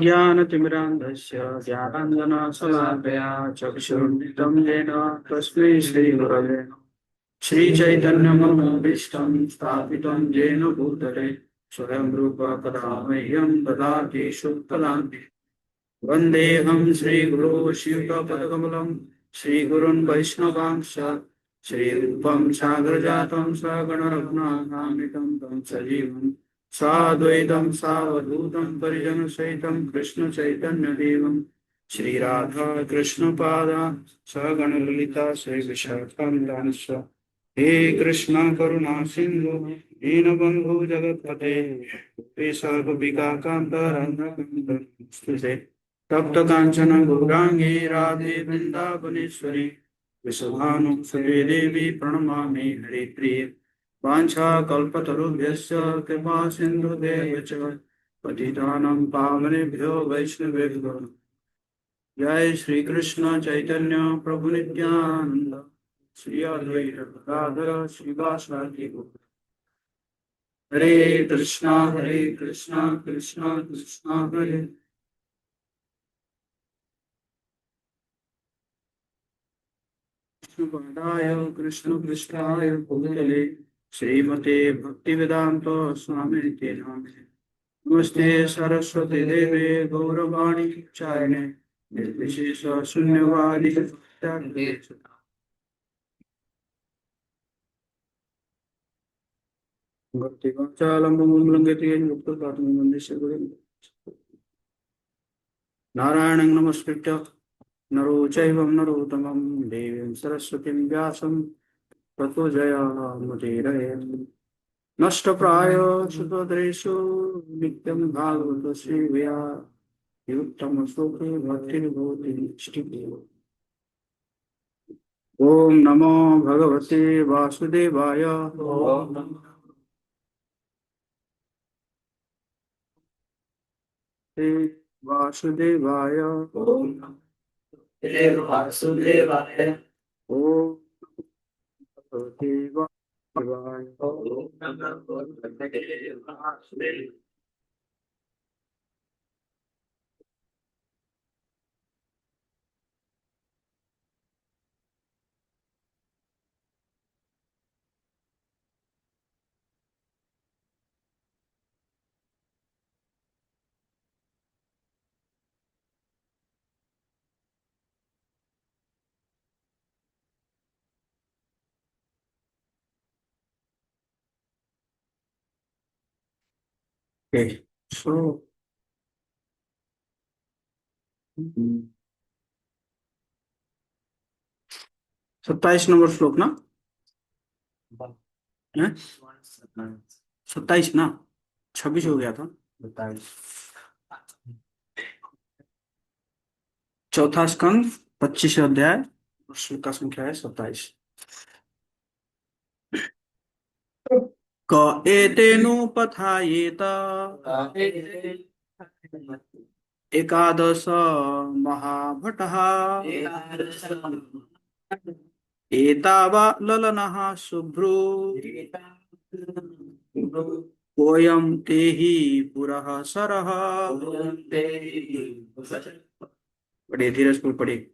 ज्ञानतिमिरान्धस्य ज्ञानाञ्जनशलाकया चक्षुरुन्मिलितं येन तस्मै श्रीगुरवे नमः। श्रीचैतन्यमनोभीष्टं स्थापितं येन भूतले स्वयं रूप कदा मह्यं ददाति शुद्धलान्ति। वन्देऽहं श्रीगुरो शिवपदकमलं श्रीगुरुन् वैष्णवांश्च श्रीरूपं सागरजातं सगणरघुनाथान्वितं तं सजीवं साद्वैतं सावधूतं परिजनसहितं कृष्णचैतन्यदेवं श्रीराधा कृष्णपादा सगणललिता श्रीविशाखान्तांश्च। हे कृष्ण करुणा सिन्धु दीनबन्धु जगत्पते सर्वविकाकान्तरङ्गस्तुते तप्त कांचन गौरांगी राधे वृंदावनेश्वरी विश्वभानुसुते देवी प्रणमामि हरिप्रिये। वाञ्छाकल्पतरुभ्यश्च कृपा सिन्धुभ्यः च पतितानां पावनेभ्यो वैष्णवेभ्यो जय श्री कृष्ण चैतन्य प्रभु नित्यानंद श्री अद्वैत गदाधर श्रीवासादि गौर। हरे कृष्णा कृष्णा कृष्णा हरे कृष्णपादाय कृष्णपृष्ठाय भूतले श्रीमते भक्तिवेदांत स्वामिनिते नामिने। नमस्ते सरस्वती देवे गौरवाणी चारिणे निर्विशेष शून्यवादी भक्तिवाचालम्बुलंघयते नारायणं नमस्कृत्य नरो चैव नरोत्तमं देवीं सरस्वतीं व्यासं ततो जयमुदीरये। नष्टप्राय सुतद्रेषु नित्यं भागवत सेवया युक्तम श्लोके भक्तिर्भवति नष्टिकेव। ओम नमो भगवते वासुदेवाय। ओम नमो वासुदेवाय। ओम वासुदेवाय। ओम भगवते वासुदेवाय। ओम नमो भगवते वासुदेवाय। Okay. So 27 नंबर श्लोक ना है। 27 ना 26 हो गया था। चौथा स्कंद 25 अध्याय श्लोक का संख्या है 27। क एतेनुपथायेत एकादश महाभटः एतावा ललनः शुभ्रो कोयम तेहि पुरः सरः। पढ़िए धीरज को पढ़िए।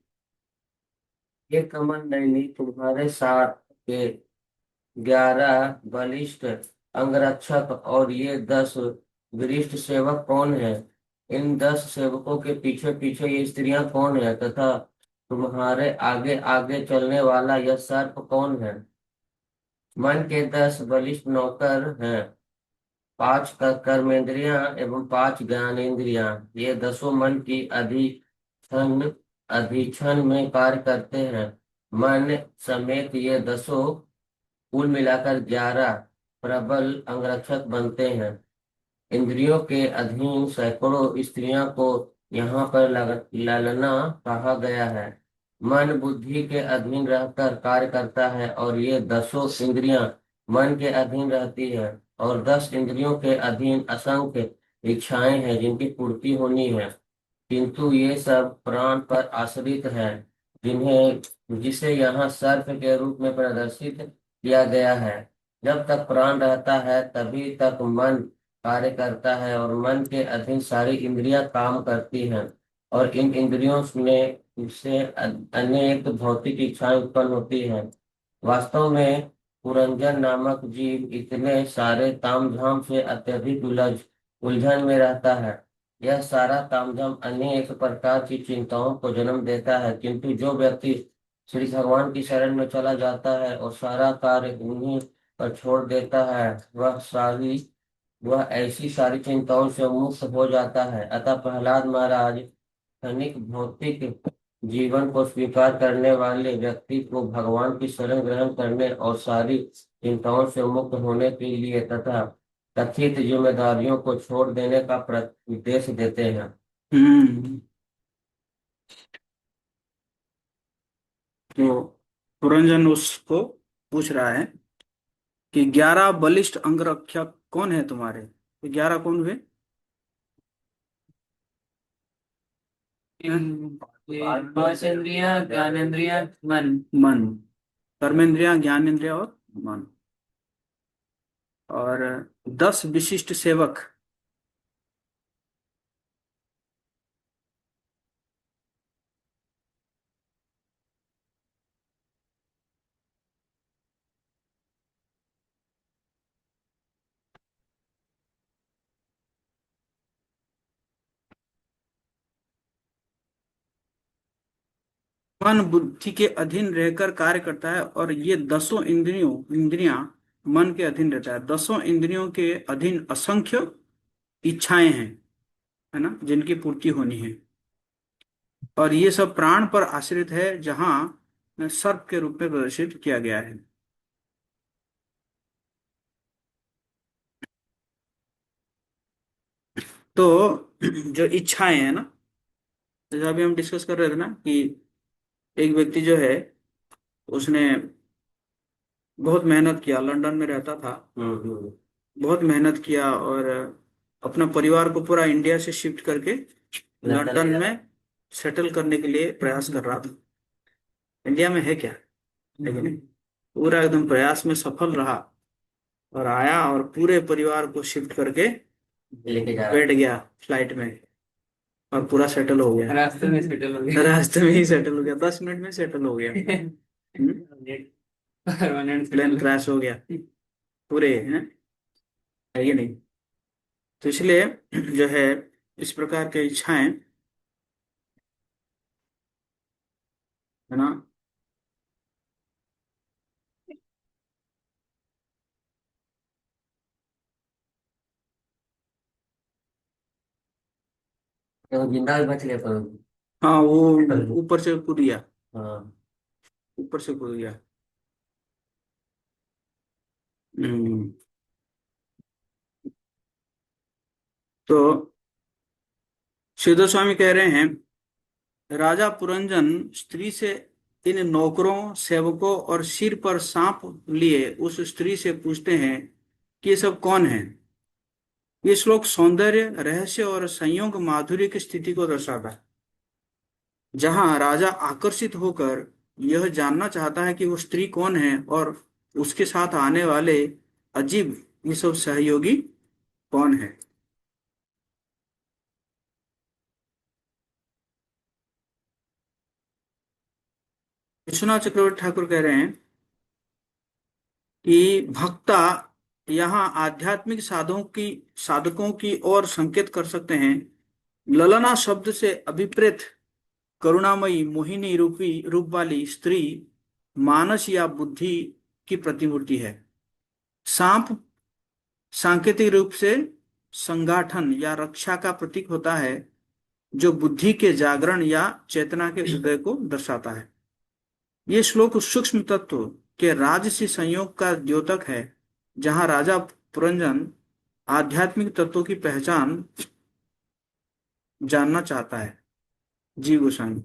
ये कमल नैनी तुम्हारे साथ के 11 बलिष्ठ अंगरक्षक और ये 10 वरिष्ठ सेवक कौन है? इन 10 सेवकों के पीछे पीछे ये स्त्रियां कौन है तथा तुम्हारे आगे आगे चलने वाला यह सर्प कौन है? मन के 10 बलिष्ठ नौकर हैं, 5 कर्मेंद्रियां एवं 5 ज्ञानेंद्रियां। ये 10 मन की अधिष्ठान अधिष्ठान में कार्य करते हैं। मन समेत ये 10 कुल मिलाकर 11 प्रबल अंगरक्षक बनते हैं। इंद्रियों के अधीन सैकड़ों स्त्रियों को यहाँ पर ललना कहा गया है। मन बुद्धि के अधीन रहकर कार्य करता है और ये 10 इंद्रियां मन के अधीन रहती है और 10 इंद्रियों के अधीन असंख्य इच्छाएं हैं जिनकी पूर्ति होनी है, किंतु ये सब प्राण पर आश्रित है जिसे यहाँ सर्प के रूप में प्रदर्शित किया गया है। जब तक प्राण रहता है तभी तक मन कार्य करता है और मन के अधीन सारी इंद्रियां काम करती हैं और इन इंद्रियों में से अनेक भौतिक इच्छाएं उत्पन्न होती हैं। वास्तव में पुरंजन नामक जीव इतने सारे तामझाम से अत्यधिक उलझन में रहता है। यह सारा तामझाम अनेक प्रकार की चिंताओं को जन्म देता है, किंतु जो व्यक्ति श्री भगवान की शरण में चला जाता है और सारा कार्य उन्हीं पर छोड़ देता है, वह ऐसी सारी चिंताओं से मुक्त हो जाता है। अतः प्रहलाद महाराज क्षणिक भौतिक जीवन को स्वीकार करने वाले व्यक्ति को भगवान की शरण ग्रहण करने और सारी चिंताओं से मुक्त होने के लिए तथा कथित जिम्मेदारियों को छोड़ देने का निर्देश देते हैं। हम्म। तो पुरंजन उसको पूछ रहा है कि 11 बलिष्ठ अंगरक्षक कौन है तुम्हारे? तो 11 कौन हुए? पांच इंद्रियां, ज्ञानेंद्रियां, मन। मन, कर्मेंद्रियां, ज्ञानेंद्रिया और मन। और 10 विशिष्ट सेवक। मन बुद्धि के अधीन रहकर कार्य करता है और ये 10 इंद्रियां मन के अधीन रहता है। 10 इंद्रियों के अधीन असंख्य इच्छाएं हैं, है ना, जिनकी पूर्ति होनी है। और ये सब प्राण पर आश्रित है, जहां सर्प के रूप में प्रदर्शित किया गया है। तो जो इच्छाएं हैं ना, जैसा अभी हम डिस्कस कर रहे थे ना कि एक व्यक्ति जो है, उसने बहुत मेहनत किया, लंदन में रहता था। हम्म। बहुत मेहनत किया और अपना परिवार को पूरा इंडिया से शिफ्ट करके लंदन में सेटल करने के लिए प्रयास कर रहा था। इंडिया में है क्या, लेकिन पूरा एकदम प्रयास में सफल रहा और आया और पूरे परिवार को शिफ्ट करके लेके जा रहा बैठ गया फ्लाइट में और पूरा सेटल हो गया। रास्ते में सेटल हो गया। रास्ते में ही सेटल हो गया, 10 मिनट में सेटल हो गया। परमानेंट प्लेन क्रैश हो गया पूरे, हैं, है ये नहीं। तो इसलिए जो है, इस प्रकार की इच्छाएं, है ना, तो जिंदा भी बच गया तो। हाँ, वो ऊपर से कूद गया, हाँ। ऊपर से कूद गया। हम्म। तो सिद्धो स्वामी कह रहे हैं, राजा पुरंजन स्त्री से, इन नौकरों, सेवकों और सिर पर सांप लिए उस स्त्री से पूछते हैं कि ये सब कौन है। ये श्लोक सौंदर्य, रहस्य और संयोग माधुर्य की स्थिति को दर्शाता है, जहां राजा आकर्षित होकर यह जानना चाहता है कि वो स्त्री कौन है और उसके साथ आने वाले अजीब ये सब सहयोगी कौन है। विश्वनाथ चक्रवर्ती ठाकुर कह रहे हैं कि भक्ता यहाँ आध्यात्मिक साधकों की ओर संकेत कर सकते हैं। ललना शब्द से अभिप्रेत करुणामयी मोहिनी रूप वाली स्त्री मानस या बुद्धि की प्रतिमूर्ति है। सांप सांकेतिक रूप से संगठन या रक्षा का प्रतीक होता है, जो बुद्धि के जागरण या चेतना के उदय को दर्शाता है। ये श्लोक सूक्ष्म तत्व के राजसी संयोग का द्योतक है, जहां राजा पुरंजन आध्यात्मिक तत्वों की पहचान जानना चाहता है। जीव गोस्वामी,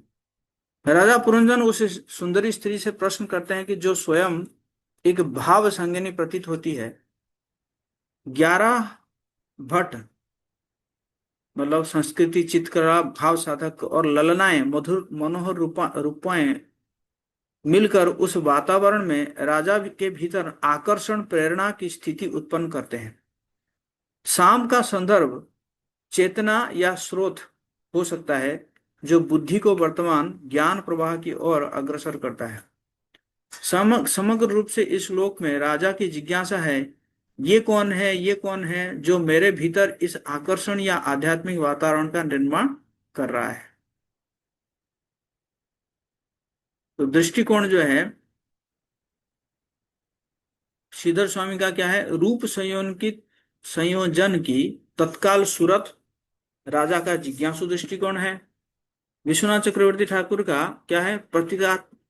राजा पुरंजन उस सुंदरी स्त्री से प्रश्न करते हैं कि जो स्वयं एक भाव संगिनी प्रतीत होती है। 11 भट्ट, मतलब संस्कृति, चित्रकला, भाव साधक और ललनाएं, मधुर मनोहर रूपाएं मिलकर उस वातावरण में राजा के भीतर आकर्षण प्रेरणा की स्थिति उत्पन्न करते हैं। शाम का संदर्भ चेतना या स्रोत हो सकता है जो बुद्धि को वर्तमान ज्ञान प्रवाह की ओर अग्रसर करता है। समग्र रूप से इस श्लोक में राजा की जिज्ञासा है, ये कौन है, ये कौन है जो मेरे भीतर इस आकर्षण या आध्यात्मिक वातावरण का निर्माण कर रहा है। तो दृष्टिकोण जो है श्रीधर स्वामी का क्या है, रूप संयोजन की तत्काल सूरत राजा का जिज्ञासु दृष्टिकोण है। विश्वनाथ चक्रवर्ती ठाकुर का क्या है,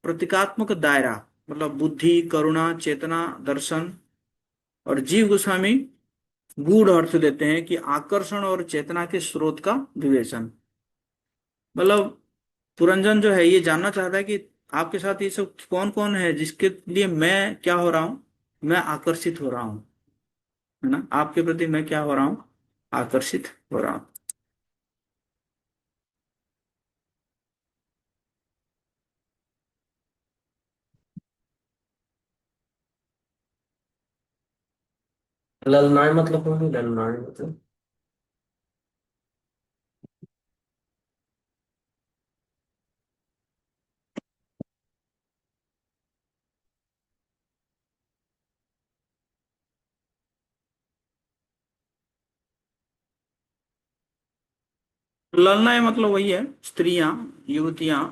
प्रतीकात्मक दायरा, मतलब बुद्धि, करुणा, चेतना, दर्शन। और जीव गोस्वामी गूढ़ अर्थ देते हैं कि आकर्षण और चेतना के स्रोत का विवेचन। मतलब पुरंजन जो है ये जानना चाहता है कि आपके साथ ये सब कौन कौन है जिसके लिए मैं क्या हो रहा हूं, मैं आकर्षित हो रहा हूं, है ना, आपके प्रति मैं क्या हो रहा हूं, आकर्षित हो रहा हूं। ललनाएं मतलब कौन है? ललनाएं मतलब ललनाएं मतलब वही है, स्त्रियां, युवतियां।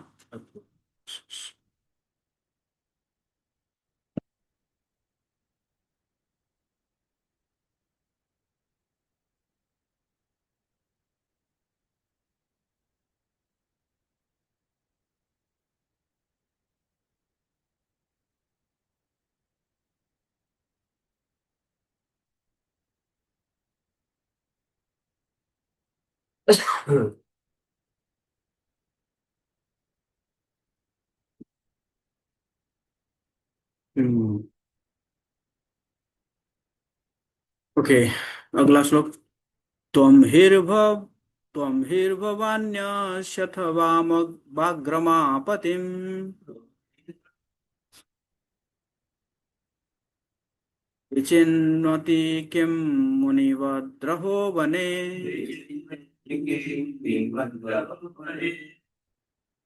हम्म। ओके, अगला श्लोक। त्वं हिर्भव त्वं हिर्भवान्यश्यथ वाग्रमापतिम् विचिन्वति किं मुनिवद्रहो वने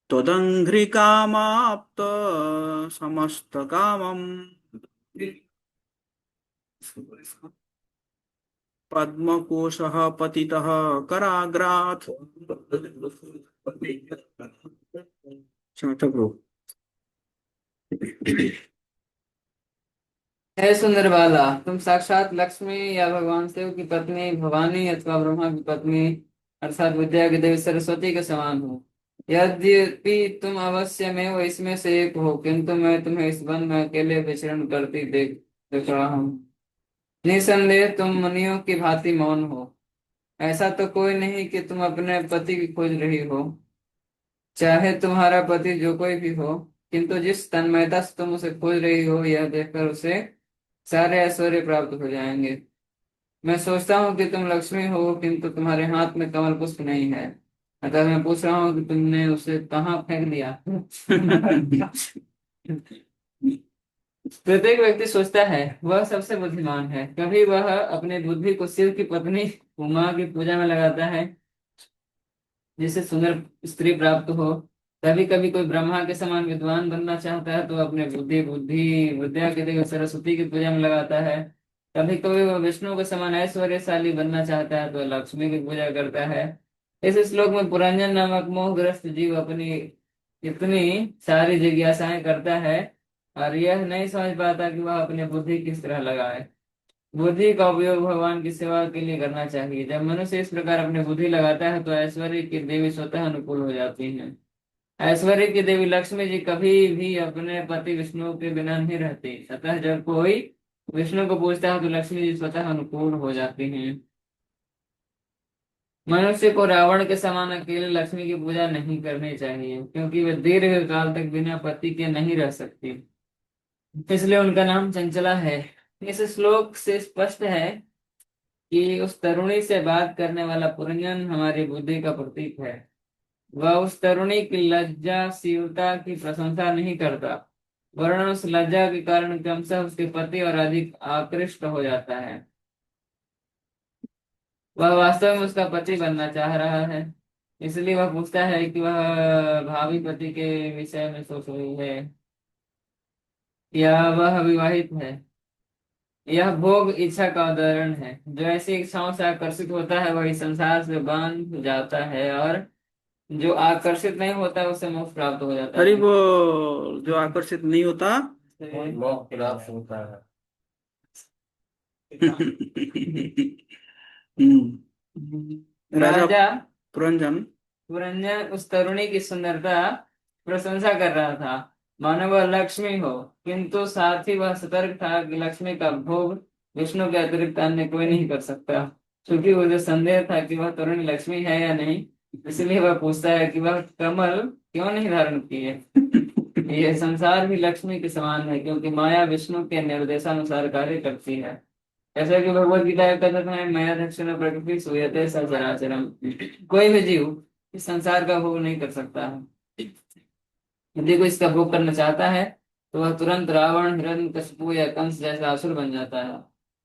त्वदङ्घ्रिकामाप्त समस्तकामम् पद्मकोशः पतितः कराग्रात्। क्षमता करो। हे सुंदर बाला, तुम साक्षात लक्ष्मी या भगवान शिव की पत्नी भवानी अथवा ब्रह्मा की पत्नी अर्थात विद्या की देवी सरस्वती के समान हो। यद्यपि तुम अवश्य में वो इसमें से एक हो, किंतु मैं तुम्हें इस वन में अकेले विचरण करती देख रहा हूँ। निसंदेह तुम मुनियों की भांति मौन हो। ऐसा तो कोई नहीं कि तुम अपने पति की खोज रही हो, चाहे तुम्हारा पति जो कोई भी हो, किंतु जिस तन्मयता से तुम उसे खोज रही हो यह देखकर उसे सारे ऐश्वर्य प्राप्त हो जाएंगे। मैं सोचता हूँ कि तुम लक्ष्मी हो, किंतु तुम्हारे हाथ में कमल पुष्प नहीं है, अतः मैं पूछ रहा हूँ कि तुमने उसे कहाँ फेंक दिया। प्रत्येक व्यक्ति सोचता है वह सबसे बुद्धिमान है। कभी वह अपने बुद्धि को शिव की पत्नी उमा की पूजा में लगाता है जिससे सुंदर स्त्री प्राप्त हो। कभी कभी कोई ब्रह्मा के समान विद्वान बनना चाहता है तो अपने बुद्धि बुद्धि विद्या के देवी सरस्वती की पूजा में लगाता है। कभी कभी वह विष्णु के समान ऐश्वर्यशाली बनना चाहता है तो लक्ष्मी की पूजा करता है। इस श्लोक में पुरंजन नामक मोहग्रस्त जीव अपनी इतनी सारी जिज्ञासाएं करता है और यह नहीं समझ पाता कि वह अपनी बुद्धि किस तरह लगाए। बुद्धि का उपयोग भगवान की सेवा के लिए करना चाहिए। जब मनुष्य इस प्रकार अपनी बुद्धि लगाता है तो ऐश्वर्य की देवी स्वतः अनुकूल हो जाती हैं। ऐश्वर्य की देवी लक्ष्मी जी कभी भी अपने पति विष्णु के बिना नहीं रहती, अतः जब कोई विष्णु को पूजता है तो लक्ष्मी जी स्वतः अनुकूल हो जाती हैं। मनुष्य को रावण के समान अकेले लक्ष्मी की पूजा नहीं करनी चाहिए, क्योंकि वे दीर्घ काल तक बिना पति के नहीं रह सकती, इसलिए उनका नाम चंचला है। इस श्लोक से स्पष्ट है कि उस तरुणी से बात करने वाला पुरंजन हमारी बुद्धि का प्रतीक है। वह उस तरुणी की लज्जाशीलता की प्रशंसा नहीं करता, वरन उस लज्जा के कारण क्रमशः उसके प्रति और अधिक आकृष्ट हो जाता है। वह वास्तव में उसका पति बनना चाह रहा है, इसलिए वह पूछता है कि वह भावी पति के विषय में सोच रही है या वह विवाहित है। यह भोग इच्छा का उदाहरण है। जो ऐसी इच्छाओं से आकर्षित होता है वही संसार से बांध जाता है, और जो आकर्षित नहीं होता उसे मोक्ष प्राप्त हो जाता अरे है। वो जो आकर्षित नहीं होता मोक्ष प्राप्त होता है। हम्म, राजा राजा पुरंजन। पुरंजन उस तरुणी की सुंदरता प्रशंसा कर रहा था, मानो वह लक्ष्मी हो, किंतु साथ ही वह सतर्क था कि लक्ष्मी का भोग विष्णु के अतिरिक्त अन्य कोई नहीं कर सकता। क्योंकि मुझे संदेह था कि वह तरुणी लक्ष्मी है या नहीं, इसलिए वह पूछता है कि वह कमल क्यों नहीं धारण किए। यह संसार भी लक्ष्मी के समान है, क्योंकि माया विष्णु के निर्देशानुसार कार्य करती है। जैसा कि भगवत गीता का कथन है, माया दक्षिण प्रकृति सूयते सचराचरम। कोई भी जीव इस संसार का भोग नहीं कर सकता है। यदि कोई इसका भोग करना चाहता है तो वह तुरंत रावण, हिरण्यकशिपु या कंस जैसा असुर बन जाता है।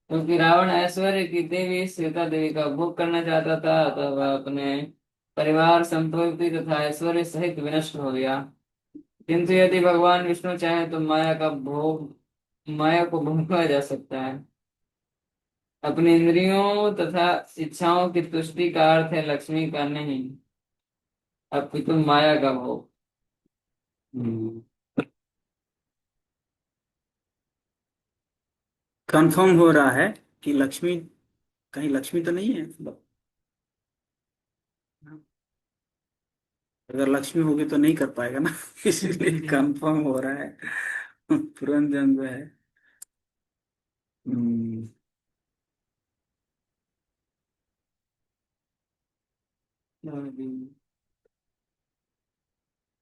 क्योंकि रावण ऐश्वर्य की देवी सीता देवी का भोग करना चाहता था, तो वह अपने परिवार, संपत्ति तथा ऐश्वर्य सहित विनष्ट हो गया। किंतु यदि भगवान विष्णु चाहे तो माया को भोगा जा सकता है। अपनी इंद्रियों तथा इच्छाओं की तुष्टि का अर्थ है लक्ष्मी का नहीं, अपितु माया का भोग। कंफर्म हो रहा है कि लक्ष्मी, कहीं लक्ष्मी तो नहीं है मतलब। अगर लक्ष्मी होगी तो नहीं कर पाएगा ना। इसलिए कंफर्म हो रहा है। पुरंजन जो है। हम्म, हम्म।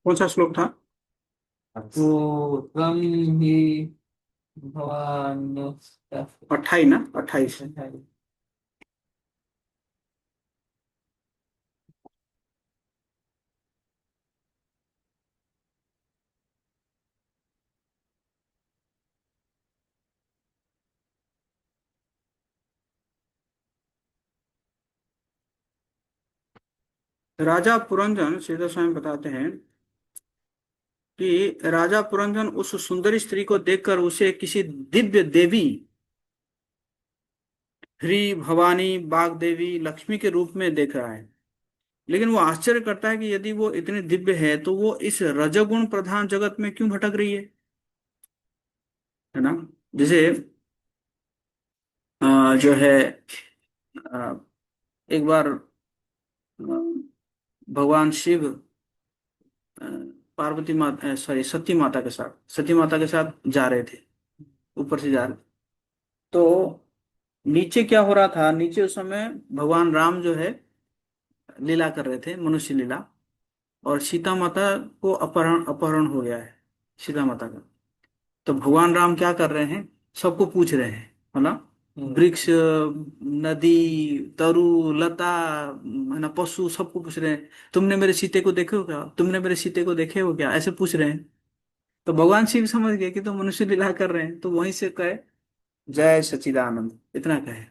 कौन सा श्लोक था? तो त्वं ही भवान 28 ना, 28। राजा पुरंजन, सीधा स्वामी बताते हैं कि राजा पुरंजन उस सुंदरी स्त्री को देखकर उसे किसी दिव्य देवी, ह्री, भवानी, बाग देवी, लक्ष्मी के रूप में देख रहा है। लेकिन वो आश्चर्य करता है कि यदि वो इतनी दिव्य है तो वो इस रजोगुण प्रधान जगत में क्यों भटक रही है ना। जैसे जो है अ, एक बार भगवान शिव अ, पार्वती माता, सॉरी, सती माता के साथ जा रहे थे, ऊपर से जा रहे थे। तो नीचे क्या हो रहा था, नीचे उस समय भगवान राम जो है लीला कर रहे थे, मनुष्य लीला। और सीता माता को अपहरण अपहरण हो गया है, सीता माता का। तो भगवान राम क्या कर रहे हैं, सबको पूछ रहे हैं, है ना। वृक्ष, नदी, तरु, लता, है ना, पशु, सबको पूछ रहे हैं, तुमने मेरे सीते को देखे हो क्या, तुमने मेरे सीते को देखे हो क्या, ऐसे पूछ रहे हैं। तो भगवान शिव समझ गए कि तो मनुष्य लीला कर रहे हैं, तो वहीं से कहे जय सच्चिदानंद, इतना कहे।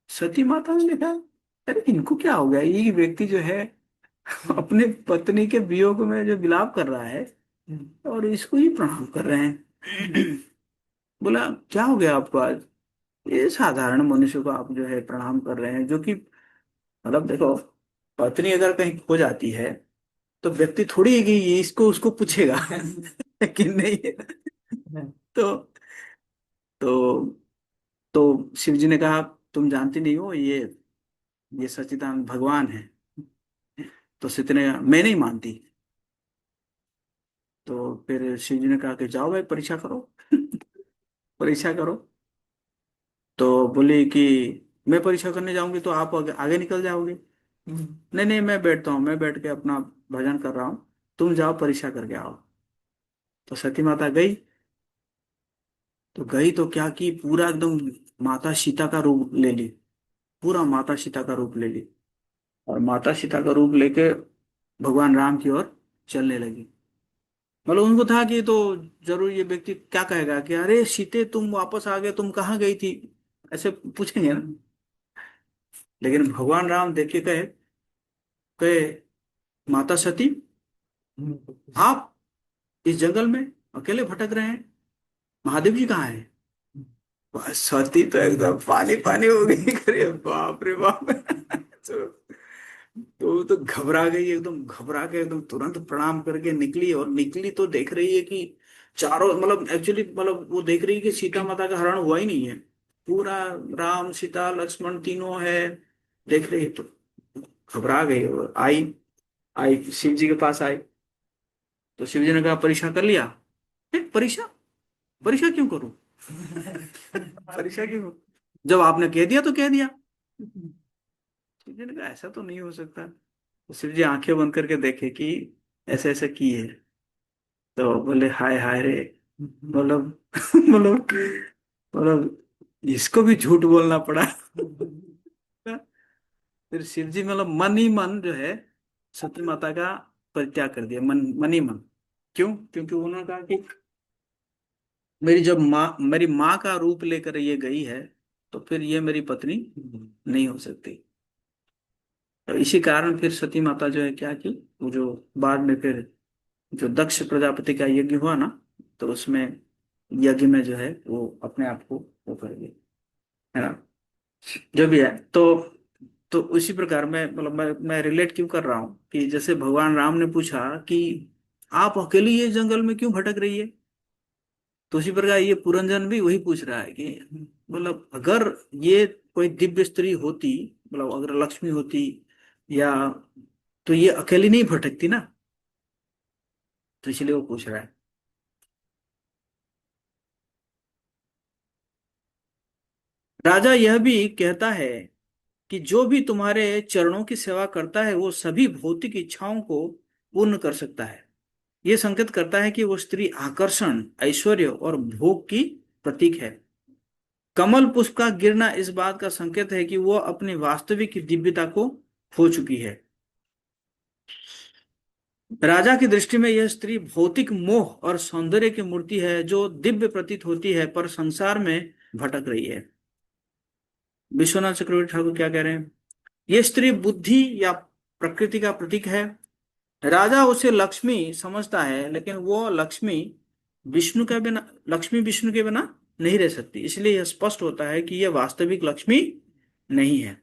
सती माता ने देखा, अरे इनको क्या हो गया, ये व्यक्ति जो है अपने पत्नी के वियोग में जो विलाप कर रहा है और इसको ही प्रणाम कर रहे हैं। बोला क्या हो गया आपको आज, ये साधारण मनुष्य को आप जो है प्रणाम कर रहे हैं, जो कि मतलब देखो, पत्नी अगर कहीं खो जाती है तो व्यक्ति थोड़ी है कि ये इसको उसको पूछेगा। कि नहीं। तो तो तो शिव जी ने कहा तुम जानती नहीं हो, ये सच्चिदानंद भगवान है। तो सती ने कहा मैं नहीं मानती। तो फिर शिव जी ने कहा कि जाओ भाई परीक्षा करो। परीक्षा करो। तो बोली कि मैं परीक्षा करने जाऊंगी तो आप आगे, आगे निकल जाओगे। नहीं नहीं, मैं बैठता हूँ, मैं बैठ के अपना भजन कर रहा हूँ, तुम जाओ परीक्षा करके आओ। तो सती माता गई। तो गई तो क्या की, पूरा एकदम माता सीता का रूप ले ली। पूरा माता सीता का रूप ले ली। और माता सीता का रूप लेके भगवान राम की ओर चलने लगी। मतलब उनको था कि तो जरूर ये व्यक्ति क्या कहेगा कि अरे सीते तुम वापस आ गए, तुम कहाँ गई थी, ऐसे पूछेंगे ना। लेकिन भगवान राम देख के कहे, कहे माता सती आप इस जंगल में अकेले भटक रहे हैं, महादेव जी कहाँ है। बस सती तो एकदम पानी पानी हो गई। अरे बाप रे बाप। तो वो तो घबरा गई, एकदम घबरा के एकदम तुरंत प्रणाम करके निकली। और निकली तो देख रही है कि चारों, मतलब एक्चुअली, मतलब वो देख रही है कि सीता माता का हरण हुआ ही नहीं है। पूरा राम सीता लक्ष्मण तीनों है। देख रही है तो घबरा गई और आई। आई शिव जी के पास आई। तो शिव जी ने कहा परीक्षा कर लिया। परीक्षा? परीक्षा क्यों करूं? परीक्षा क्यों? जब आपने कह दिया तो कह दिया। शिव जी ने कहा ऐसा तो नहीं हो सकता। तो शिव जी आंखें बंद करके देखे कि ऐसे ऐसे की है। तो बोले हाय हाय रे, मतलब मतलब मतलब इसको भी झूठ बोलना पड़ा। फिर शिव जी मतलब मन ही मन जो है सती माता का परित्याग कर दिया, मन मन ही मन। क्यों? क्योंकि उन्होंने कहा कि मेरी माँ का रूप लेकर ये गई है, तो फिर ये मेरी पत्नी नहीं हो सकती। तो इसी कारण फिर सती माता जो है क्या की, वो जो बाद में फिर जो दक्ष प्रजापति का यज्ञ हुआ ना, तो उसमें यज्ञ में जो है वो अपने आप को वो कर गई, है ना। जो भी है, तो उसी प्रकार मैं मतलब मैं रिलेट क्यों कर रहा हूँ कि जैसे भगवान राम ने पूछा कि आप अकेली ये जंगल में क्यों भटक रही है, तो उसी प्रकार ये पुरंजन भी वही पूछ रहा है कि मतलब अगर ये कोई दिव्य स्त्री होती, मतलब अगर लक्ष्मी होती या, तो ये अकेली नहीं भटकती ना। तो इसलिए वो पूछ रहा है। राजा यह भी कहता है कि जो भी तुम्हारे चरणों की सेवा करता है वो सभी भौतिक इच्छाओं को पूर्ण कर सकता है। यह संकेत करता है कि वो स्त्री आकर्षण, ऐश्वर्य और भोग की प्रतीक है। कमल पुष्प का गिरना इस बात का संकेत है कि वो अपनी वास्तविक दिव्यता को खो चुकी है। राजा की दृष्टि में यह स्त्री भौतिक मोह और सौंदर्य की मूर्ति है जो दिव्य प्रतीत होती है पर संसार में भटक रही है। विश्वनाथ चक्रवर्ती ठाकुर क्या कह रहे हैं? यह स्त्री बुद्धि या प्रकृति का प्रतीक है। राजा उसे लक्ष्मी समझता है, लेकिन वो लक्ष्मी विष्णु के बिना नहीं रह सकती। इसलिए यह स्पष्ट होता है कि यह वास्तविक लक्ष्मी नहीं है।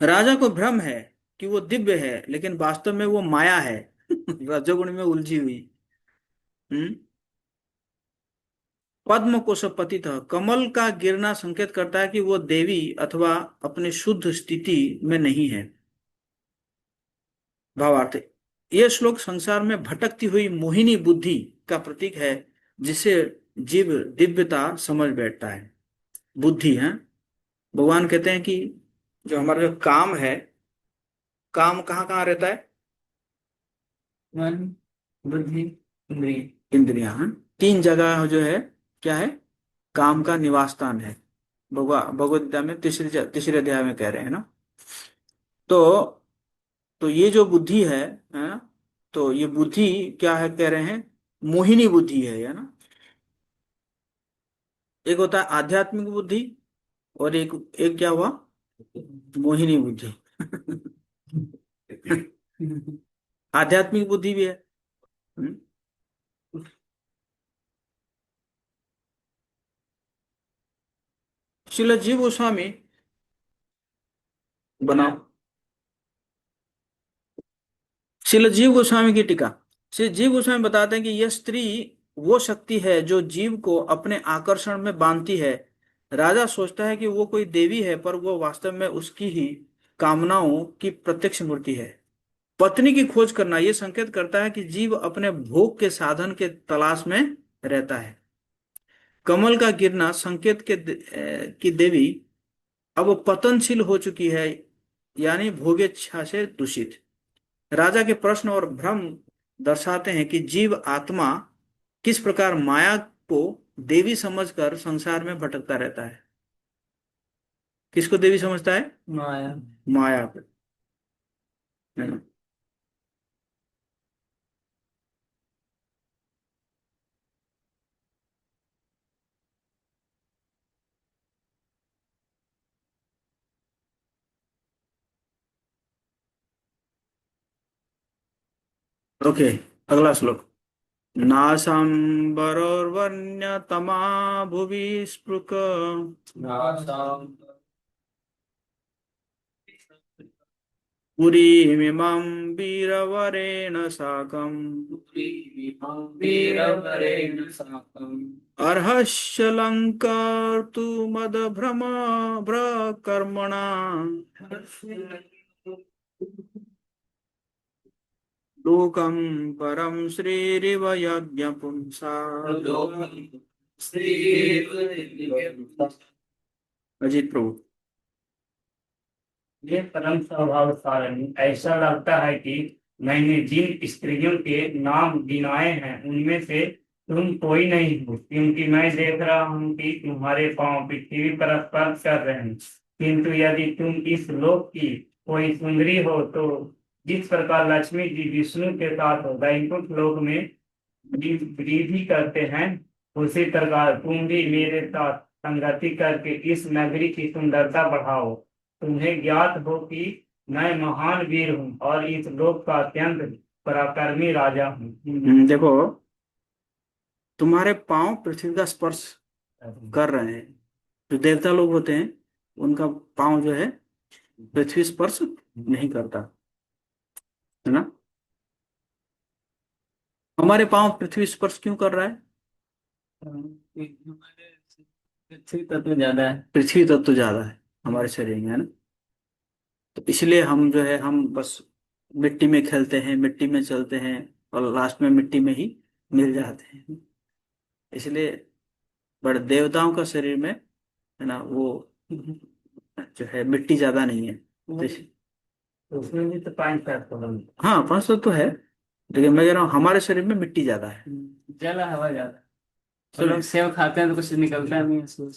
राजा को भ्रम है कि वो दिव्य है, लेकिन वास्तव में वो माया है। रजोगुण में उलझी हुई। हम्म। पद्म कोशपति था, कमल का गिरना संकेत करता है कि वो देवी अथवा अपनी शुद्ध स्थिति में नहीं है। भावार्थ, यह श्लोक संसार में भटकती हुई मोहिनी बुद्धि का प्रतीक है, जिसे जीव दिव्यता समझ बैठता है। बुद्धि है। भगवान कहते हैं कि जो हमारा जो काम है, काम कहाँ कहाँ रहता है? मन, बुद्धि, इंद्रिय। इंद्रियां हैं। तीन जगह जो है क्या है, काम का निवास स्थान है। भगवद गीता में तीसरे तीसरे अध्याय में कह रहे हैं ना। तो तो ये जो बुद्धि है ना, तो ये बुद्धि क्या है कह रहे हैं, मोहिनी बुद्धि है ना। एक होता है आध्यात्मिक बुद्धि, और एक एक क्या हुआ, मोहिनी बुद्धि। आध्यात्मिक बुद्धि भी है। हम्म। श्रील जीव गोस्वामी बनाओ। श्रील जीव गोस्वामी की टीका। श्री जीव गोस्वामी बताते हैं कि यह स्त्री वो शक्ति है जो जीव को अपने आकर्षण में बांधती है। राजा सोचता है कि वो कोई देवी है, पर वो वास्तव में उसकी ही कामनाओं की प्रत्यक्ष मूर्ति है। पत्नी की खोज करना यह संकेत करता है कि जीव अपने भोग के साधन के तलाश में रहता है। कमल का गिरना संकेत की देवी अब पतनशील हो चुकी है, यानी भोगेच्छा से दूषित। राजा के प्रश्न और भ्रम दर्शाते हैं कि जीव आत्मा किस प्रकार माया को देवी समझकर संसार में भटकता रहता है। किसको देवी समझता है? माया। माया को, है ना। ओके, अगला श्लोक। नासाम्बरोर्वर्ण्यतमा भुवि स्पृक नासाम पुरीमिमां वीरवरेण साकम् वीरवरेण साकम् अर्हस्य लङ्कर्तुमदभ्रम भ्रकर्मणा लोकं परं श्रीरिव यज्ञपुंसा। अजीत प्रभु। ये परम स्वभावशालिनी, ऐसा लगता है कि मैंने जिन स्त्रियों के नाम गिनाए हैं उनमें से तुम कोई नहीं हो, क्योंकि मैं देख रहा हूँ कि तुम्हारे पांव पृथ्वी पर स्पर्श कर रहे हैं। किंतु यदि तुम इस लोक की कोई सुंदरी हो तो जिस प्रकार लक्ष्मी जी विष्णु के साथ वैकुंठ लोक में वृद्धि करते हैं, उसी प्रकार तुम भी मेरे साथ संगति करके इस नगरी की सुंदरता बढ़ाओ। तुम्हें ज्ञात हो कि मैं महान वीर हूँ और इस लोक का अत्यंत पराक्रमी राजा हूँ। देखो, तुम्हारे पांव पृथ्वी का स्पर्श कर रहे हैं। जो देवता लोग होते हैं उनका पांव जो है पृथ्वी स्पर्श नहीं करता, है ना। हमारे पांव पृथ्वी स्पर्श क्यों कर रहा है? पृथ्वी तत्व ज्यादा है। पृथ्वी तत्व ज्यादा है हमारे शरीर में, है ना। तो इसलिए हम जो है हम बस मिट्टी में खेलते हैं, मिट्टी में चलते हैं और लास्ट में मिट्टी में ही मिल जाते हैं। इसलिए बड़े देवताओं का शरीर में, है ना, वो जो है मिट्टी ज्यादा नहीं है। तो उसमें भी तो 5 हाँ, 500 तो है, लेकिन मैं कह रहा हूँ हमारे शरीर में मिट्टी ज्यादा है। जल हवा ज्यादा। तो लोग सेव खाते हैं तो कुछ निकलता नहीं है उसमें।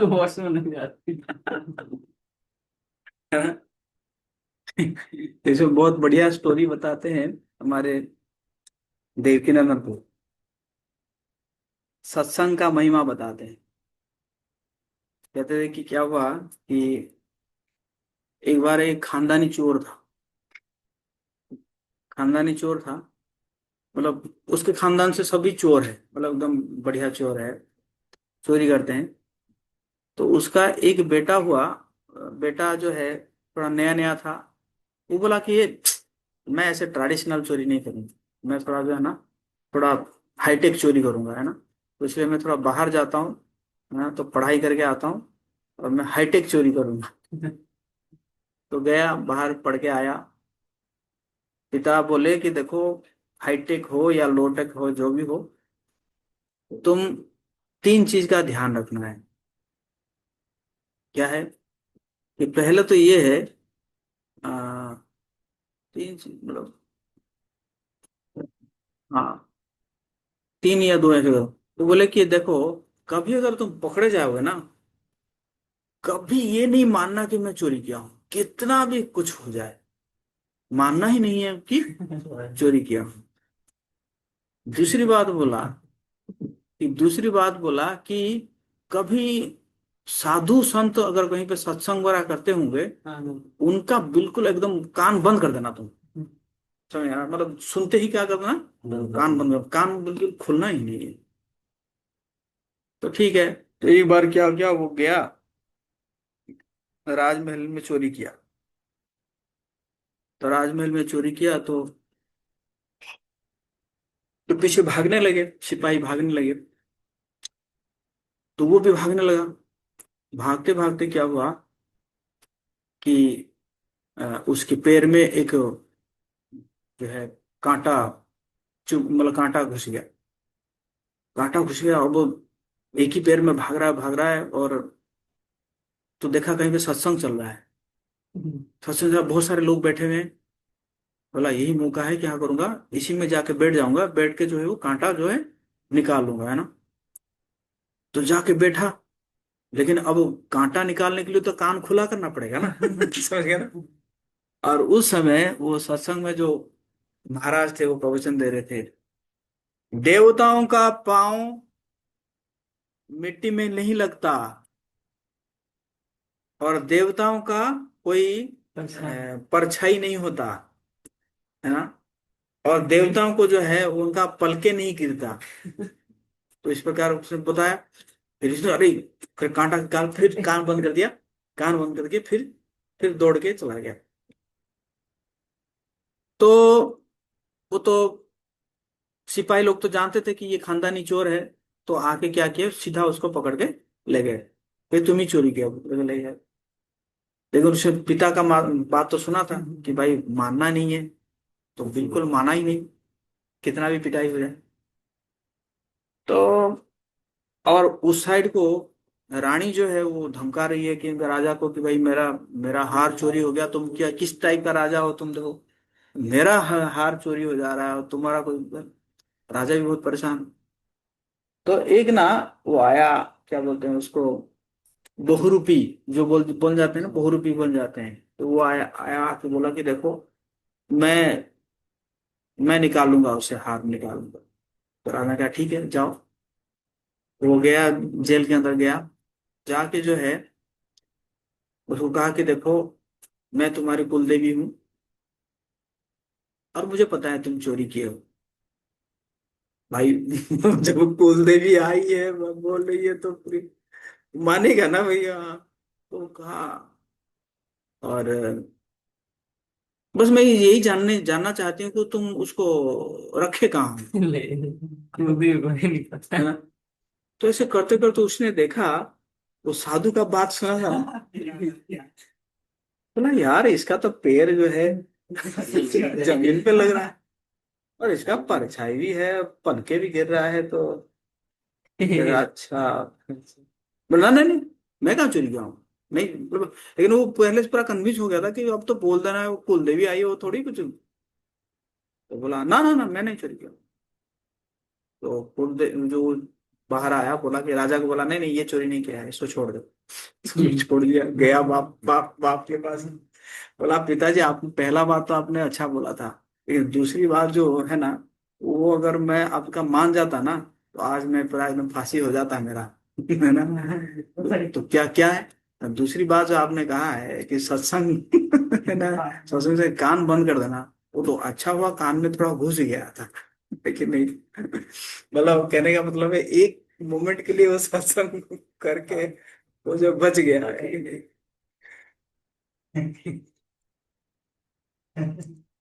वॉशरूम नहीं जाती। इसमें बहुत बढ़िया स्टोरी बताते हैं हमारे देवकीनंदन। सत्संग का महिमा बताते हैं। कहते थे कि क्या हुआ कि एक बार एक खानदानी चोर था। खानदानी चोर था, मतलब उसके खानदान से सभी चोर है, मतलब एकदम बढ़िया चोर है, चोरी करते हैं। तो उसका एक बेटा हुआ। बेटा जो है थोड़ा नया नया था। वो बोला कि ये मैं ऐसे ट्रेडिशनल चोरी नहीं करूंगा, मैं थोड़ा जो है ना थोड़ा हाईटेक चोरी करूंगा, है ना। तो इसलिए मैं थोड़ा बाहर जाता हूँ, है ना, तो पढ़ाई करके आता हूँ और मैं हाईटेक चोरी करूंगा। तो गया, बाहर पढ़ के आया। पिता बोले कि देखो, हाईटेक हो या लोटेक हो, जो भी हो, तुम 3 चीज का ध्यान रखना है। क्या है? कि पहले तो ये है, आ, 3 चीज मतलब, हाँ, 3 या 2 ऐसे करो। तो बोले कि देखो, कभी अगर तुम पकड़े जाओगे ना, कभी ये नहीं मानना कि मैं चोरी किया हूं, कितना भी कुछ हो जाए, मानना ही नहीं है कि चोरी किया हूं। दूसरी बात बोला कि कभी साधु संत अगर कहीं पे सत्संग वगैरह करते होंगे, उनका बिल्कुल एकदम कान बंद कर देना तुम। समझ आया? मतलब सुनते ही क्या करना, कान बंद कर, कान बिल्कुल खुलना ही नहीं है। तो ठीक है। तो एक बार क्या हो गया, वो गया राजमहल में चोरी किया। तो राजमहल में चोरी किया तो पीछे भागने लगे, सिपाही भागने लगे। तो वो भी भागने लगा। भागते भागते क्या हुआ कि उसके पैर में एक जो है कांटा, चुभ मतलब कांटा घुस गया। कांटा घुस गया और वो एक ही पैर में भाग रहा है। और तो देखा कहीं पे सत्संग चल रहा है। सत्संग में बहुत सारे लोग बैठे हुए हैं। बोला यही मौका है, क्या करूंगा, इसी में जाके बैठ जाऊंगा, बैठ के जो है वो कांटा जो है निकाल लूंगा, है ना। तो जाके बैठा। लेकिन अब कांटा निकालने के लिए तो कान खुला करना पड़ेगा ना। समझ गया ना। और उस समय वो सत्संग में जो महाराज थे वो प्रवचन दे रहे थे, देवताओं का पांव मिट्टी में नहीं लगता और देवताओं का कोई परछाई नहीं होता, है ना। और देवताओं को जो है उनका पलके नहीं गिरता। तो इस प्रकार उसने बताया। फिर इसने अरे फिर कांटा कान, फिर कान बंद कर दिया। कान बंद करके फिर दौड़ के चला गया। तो वो तो सिपाही लोग तो जानते थे कि ये खानदानी चोर है। तो आके क्या किया, सीधा उसको पकड़ के ले गए। फिर तुम ही चोरी किया, पकड़ के ले गए। लेकिन उसने पिता का बात तो सुना था कि भाई मानना नहीं है। तो बिल्कुल माना ही नहीं, कितना भी पिटाई हो जाए। तो और उस साइड को रानी जो है वो धमका रही है कि राजा को कि भाई मेरा मेरा हार चोरी हो गया, तुम क्या किस टाइप का राजा हो तुम, देखो मेरा हार चोरी हो जा रहा है और तुम्हारा कोई। राजा भी बहुत परेशान। तो एक ना वो आया, क्या बोलते हैं उसको, बहुरूपी, जो बोल जाते हैं ना, बहुरूपी बन जाते हैं। तो वो आया आया आके बोला कि देखो मैं मैं निकाल लूंगा, उसे हार निकाल लूंगा। तो राजा कहा ठीक है जाओ। वो गया, जेल के अंदर गया। जाके जो है उसको कहा कि देखो मैं तुम्हारी कुल देवी हूँ और मुझे पता है तुम चोरी किए हो। भाई जब कुल देवी आई है बोल रही है तो फिर मानेगा ना भैया। तो कहा, और बस मैं यही जानना चाहती हूँ कि तुम उसको रखे कहाँ हो, ले मुझे कोई नहीं पता। है ना। तो ऐसे करते करते उसने देखा, वो साधु का बात सुना था। बोला यार इसका तो पैर जो है जमीन पे लग रहा है और इसका परछाई भी है, पनके भी गिर रहा है। तो लगा, अच्छा। बोला नहीं नहीं, मैं कहाँ चोरी गया हूँ, नहीं मतलब। लेकिन वो पहले से पूरा कन्विंस हो गया था कि अब तो बोल देना है, वो कुल देवी आई है, वो थोड़ी कुछ। तो बोला ना ना ना मैं नहीं चोरी किया। तो जो बाहर आया बोला कि राजा को बोला नहीं नहीं ये चोरी नहीं किया है, इसको छोड़ दो। छोड़ दिया, गया बाप के पास। बोला पिताजी आप पहला बात तो आपने अच्छा बोला था, लेकिन दूसरी बात जो है ना, वो अगर मैं आपका मान जाता ना तो आज मैं पूरा एकदम फांसी हो जाता मेरा। है ना। तो क्या क्या है, तो दूसरी बात जो आपने कहा है कि सत्संग है ना, सत्संग से कान बंद कर देना, वो तो अच्छा हुआ कान में थोड़ा घुस गया था, लेकिन नहीं। मतलब कहने का मतलब है एक मोमेंट के लिए वो सत्संग करके वो जो बच गया है।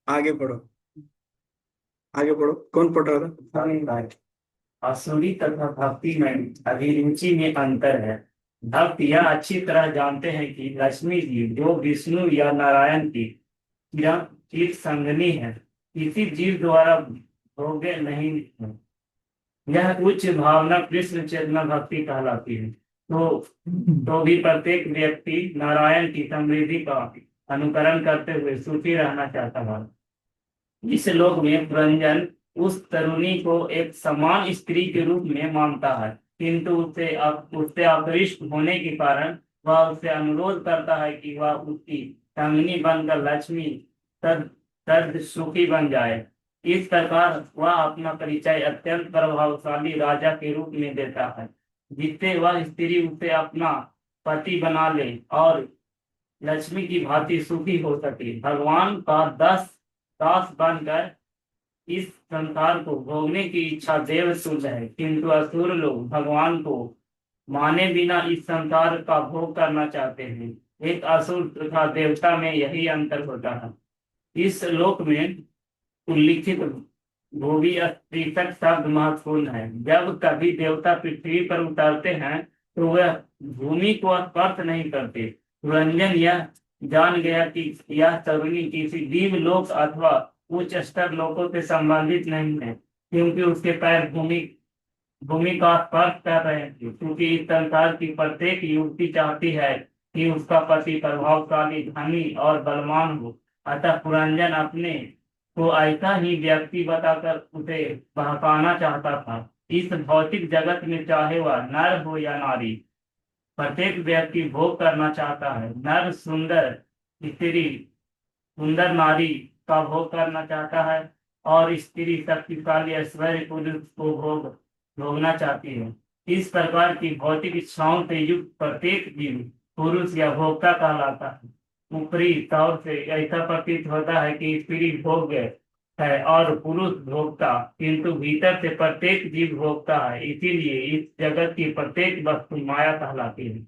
आगे पढ़ो, आगे पढ़ो, कौन पढ़ रहा था। आसुरी तथा भक्ति में अभिरुचि में अंतर है। भक्त यह अच्छी तरह जानते हैं कि लक्ष्मी जी जो विष्णु या नारायण की यह चित संगनी है, किसी जीव द्वारा भोग्य नहीं है। यह उच्च भावना कृष्ण चेतना भक्ति कहलाती है। तो भी प्रत्येक व्यक्ति नारायण की समृद्धि का अनुकरण करते हुए सुखी रहना चाहता है। इस लोक में पुरंजन उस तरुणी को एक समान स्त्री के रूप में मानता है, किंतु उससे आकृष्ट होने के कारण वह उससे अनुरोध करता है कि वह उसकी संगनी बनकर लक्ष्मी तद तद सुखी बन जाए। इस प्रकार वह अपना परिचय अत्यंत प्रभावशाली राजा के रूप में देता है, जिससे वह स्त्री उसे अपना पति बना ले और लक्ष्मी की भांति सुखी हो सके। भगवान का दास बनकर इस संसार को भोगने की इच्छा देव तुल्य है, किंतु असुर लोग भगवान को माने बिना इस संसार का भोग करना चाहते हैं। एक असुर तथा देवता में यही अंतर होता है। इस लोक में उल्लिखित भोगी स्त्रीतक शब्द महत्वपूर्ण है। जब कभी देवता पृथ्वी पर उतरते हैं तो वह भूमि को स्पर्श नहीं करते। पुरंजन यह जान गया कि यह तरुणी किसी दिव्य लोक अथवा उच्च स्तर लोकों से संबंधित नहीं है, क्योंकि उसके पैर भूमि भूमि का स्पर्श कर रहे थे। क्योंकि इस संसार की प्रत्येक युवती चाहती है कि उसका पति प्रभावशाली, धनी और बलवान हो। अतः पुरंजन अपने को ऐसा ही व्यक्ति बताकर उसे बहकाना चाहता था। इस भौतिक जगत में चाहे वह नर हो या नारी, प्रत्येक व्यक्ति भोग करना चाहता है। नर स्त्री सुंदर नारी का भोग करना चाहता है, और स्त्री शक्तिशाली ऐश्वर्य पुरुष को भोगना चाहती है। इस प्रकार की भौतिक इच्छाओं से युक्त प्रत्येक जीव पुरुष या भोक्ता कहलाता है। ऊपरी तौर से ऐसा प्रतीत होता है कि स्त्री भोग्य है और पुरुष भोक्ता, किंतु भीतर से प्रत्येक जीव भोक्ता है। इसीलिए इस जगत की प्रत्येक वस्तु माया कहलाती है।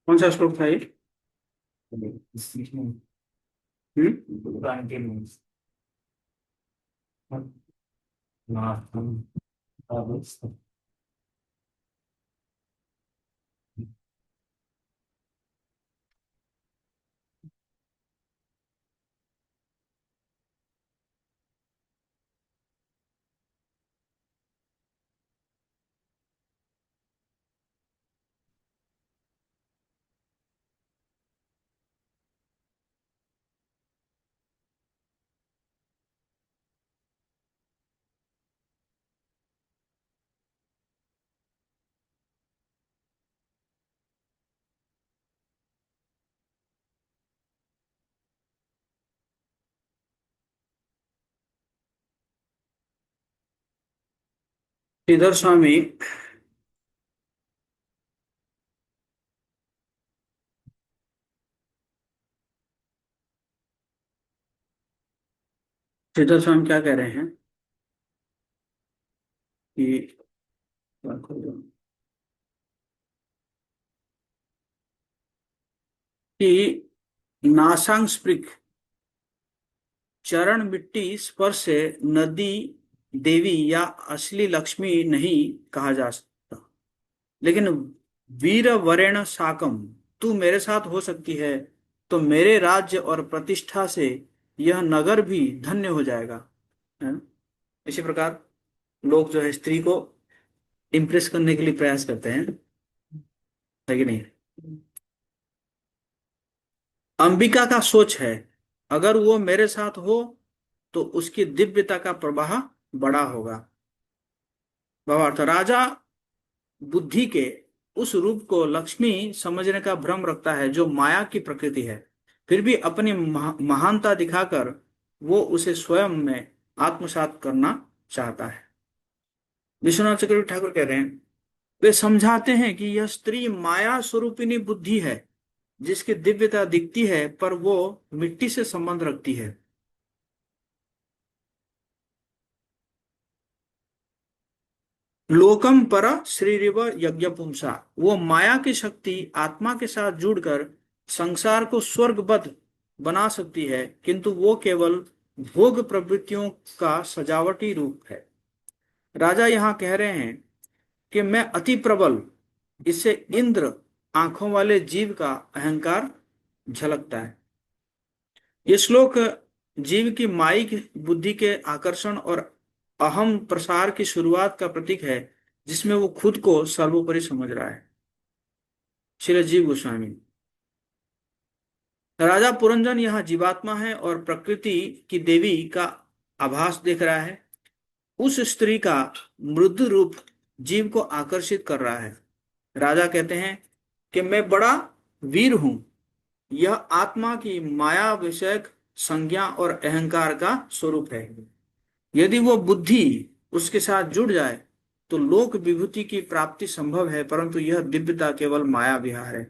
कौन सा श्लोक था ये? हम्म श्रीधर स्वामी श्रीधर स्वामी क्या कह रहे हैं कि नासांग स्पृक चरण मिट्टी स्पर्श से नदी देवी या असली लक्ष्मी नहीं कहा जा सकता, लेकिन वीर वरेण साकम, तू मेरे साथ हो सकती है तो मेरे राज्य और प्रतिष्ठा से यह नगर भी धन्य हो जाएगा, है ना? इसी प्रकार लोग जो है स्त्री को इम्प्रेस करने के लिए प्रयास करते हैं, है कि नहीं? अंबिका का सोच है, अगर वो मेरे साथ हो तो उसकी दिव्यता का प्रवाह बड़ा होगा। भावार्थ, राजा बुद्धि के उस रूप को लक्ष्मी समझने का भ्रम रखता है जो माया की प्रकृति है, फिर भी अपनी महानता दिखाकर वो उसे स्वयं में आत्मसात करना चाहता है। विश्वनाथ चक्रवर्ती ठाकुर कह रहे हैं, वे समझाते हैं कि यह स्त्री माया स्वरूपिणी बुद्धि है जिसकी दिव्यता दिखती है पर वो मिट्टी से संबंध रखती है। लोकम पर श्रीरिव यज्ञ पुंसा, वो माया की शक्ति आत्मा के साथ जुड़कर संसार को स्वर्गबद्ध बना सकती है, किंतु वो केवल भोग प्रवृत्तियों का सजावटी रूप है। राजा यहाँ कह रहे हैं कि मैं अति प्रबल, इससे इंद्र आंखों वाले जीव का अहंकार झलकता है। ये श्लोक जीव की माइक बुद्धि के आकर्षण और अहम प्रसार की शुरुआत का प्रतीक है, जिसमें वो खुद को सर्वोपरि समझ रहा है। श्री जीव गोस्वामी, राजा पुरंजन यहाँ जीवात्मा है और प्रकृति की देवी का आभास देख रहा है। उस स्त्री का मृदु रूप जीव को आकर्षित कर रहा है। राजा कहते हैं कि मैं बड़ा वीर हूं। यह आत्मा की माया विषयक संज्ञा और अहंकार का स्वरूप है। यदि वो बुद्धि उसके साथ जुड़ जाए तो लोक विभूति की प्राप्ति संभव है, परंतु यह दिव्यता केवल माया विहार है।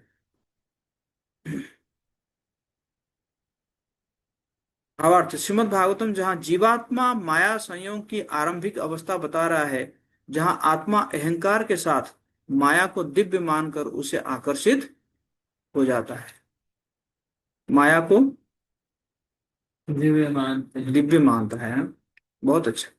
भावार्थ, श्रीमद् भागवतम जहाँ जीवात्मा माया संयोग की आरंभिक अवस्था बता रहा है, जहाँ आत्मा अहंकार के साथ माया को दिव्य मानकर उसे आकर्षित हो जाता है। माया को दिव्य मानते हैं। दिव्य मानता है। बहुत अच्छा।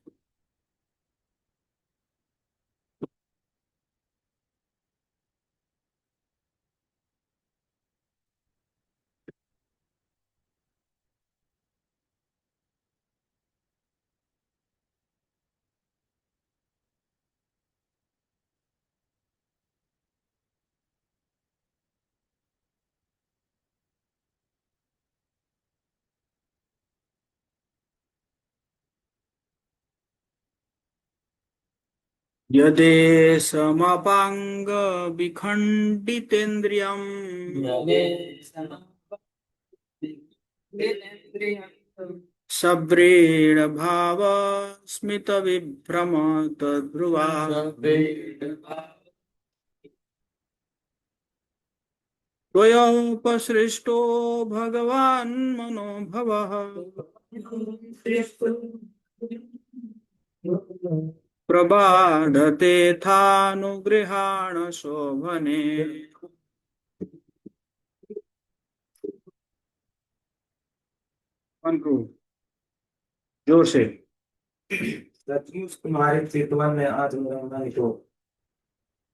यदेशमपांग विखंडितेन्द्रियम् सब्रेण भाव स्मित विभ्रम तद्ध्रुवा त्वयोपसृष्टो भगवान् मनोभवः प्रबाधते थानुगृहाण शोभने। को जोर से। सचमुच तुम्हारे चितवन में आज मेरा मन तो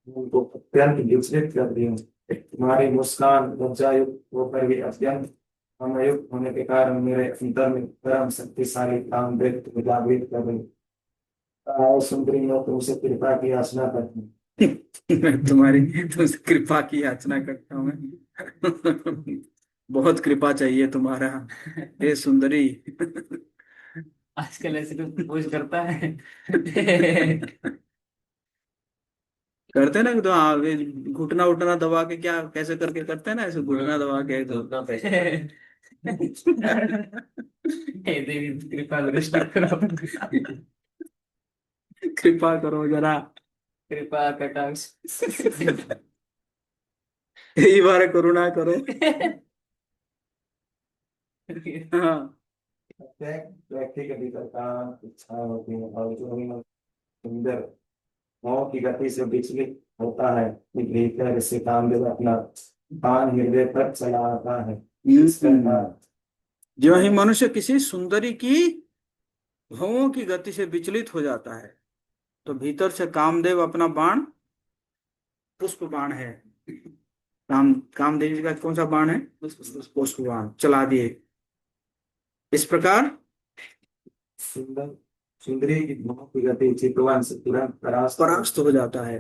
उनको अत्यंत विचलित कर दी हूँ। तुम्हारी मुस्कान लज्जायुक्त होकर भी अत्यंत समयुक्त होने के कारण मेरे अंतर में परम शक्तिशाली काम व्यक्त जागृत कर रही। आओ सुंदरी, मैं तुमसे कृपा की याचना करती हूँ। मैं तुम्हारी तुमसे कृपा की याचना करता हूँ मैं। बहुत कृपा चाहिए तुम्हारा हे सुंदरी। आजकल ऐसे तो कुछ करता है। करते ना तो हाँ, वे घुटना उठना दबा के क्या कैसे करके करते हैं ना, ऐसे घुटना दबा के तो। हे देवी कृपा दृष्टि करो। कृपा करो जरा, कृपा कटाक्ष। यही बार करुणा करो। हाँ। प्रत्येक व्यक्ति के भीतर काम इच्छा होती है और जो भी सुंदर भाव की गति से विचलित होता है, भीतर से कामदेव अपना बाण हृदय पर चला आता है। इस प्रकार जो ही मनुष्य किसी सुंदरी की भावों की गति से विचलित हो जाता है तो भीतर से कामदेव अपना बाण, पुष्प बाण है, कामदेव जी का कौन सा बाण है? पुष्प बाण चला दिए। इस प्रकार सुंदर सुंदरी की भाव की गति चितवन से तुरंत परास्त हो जाता है।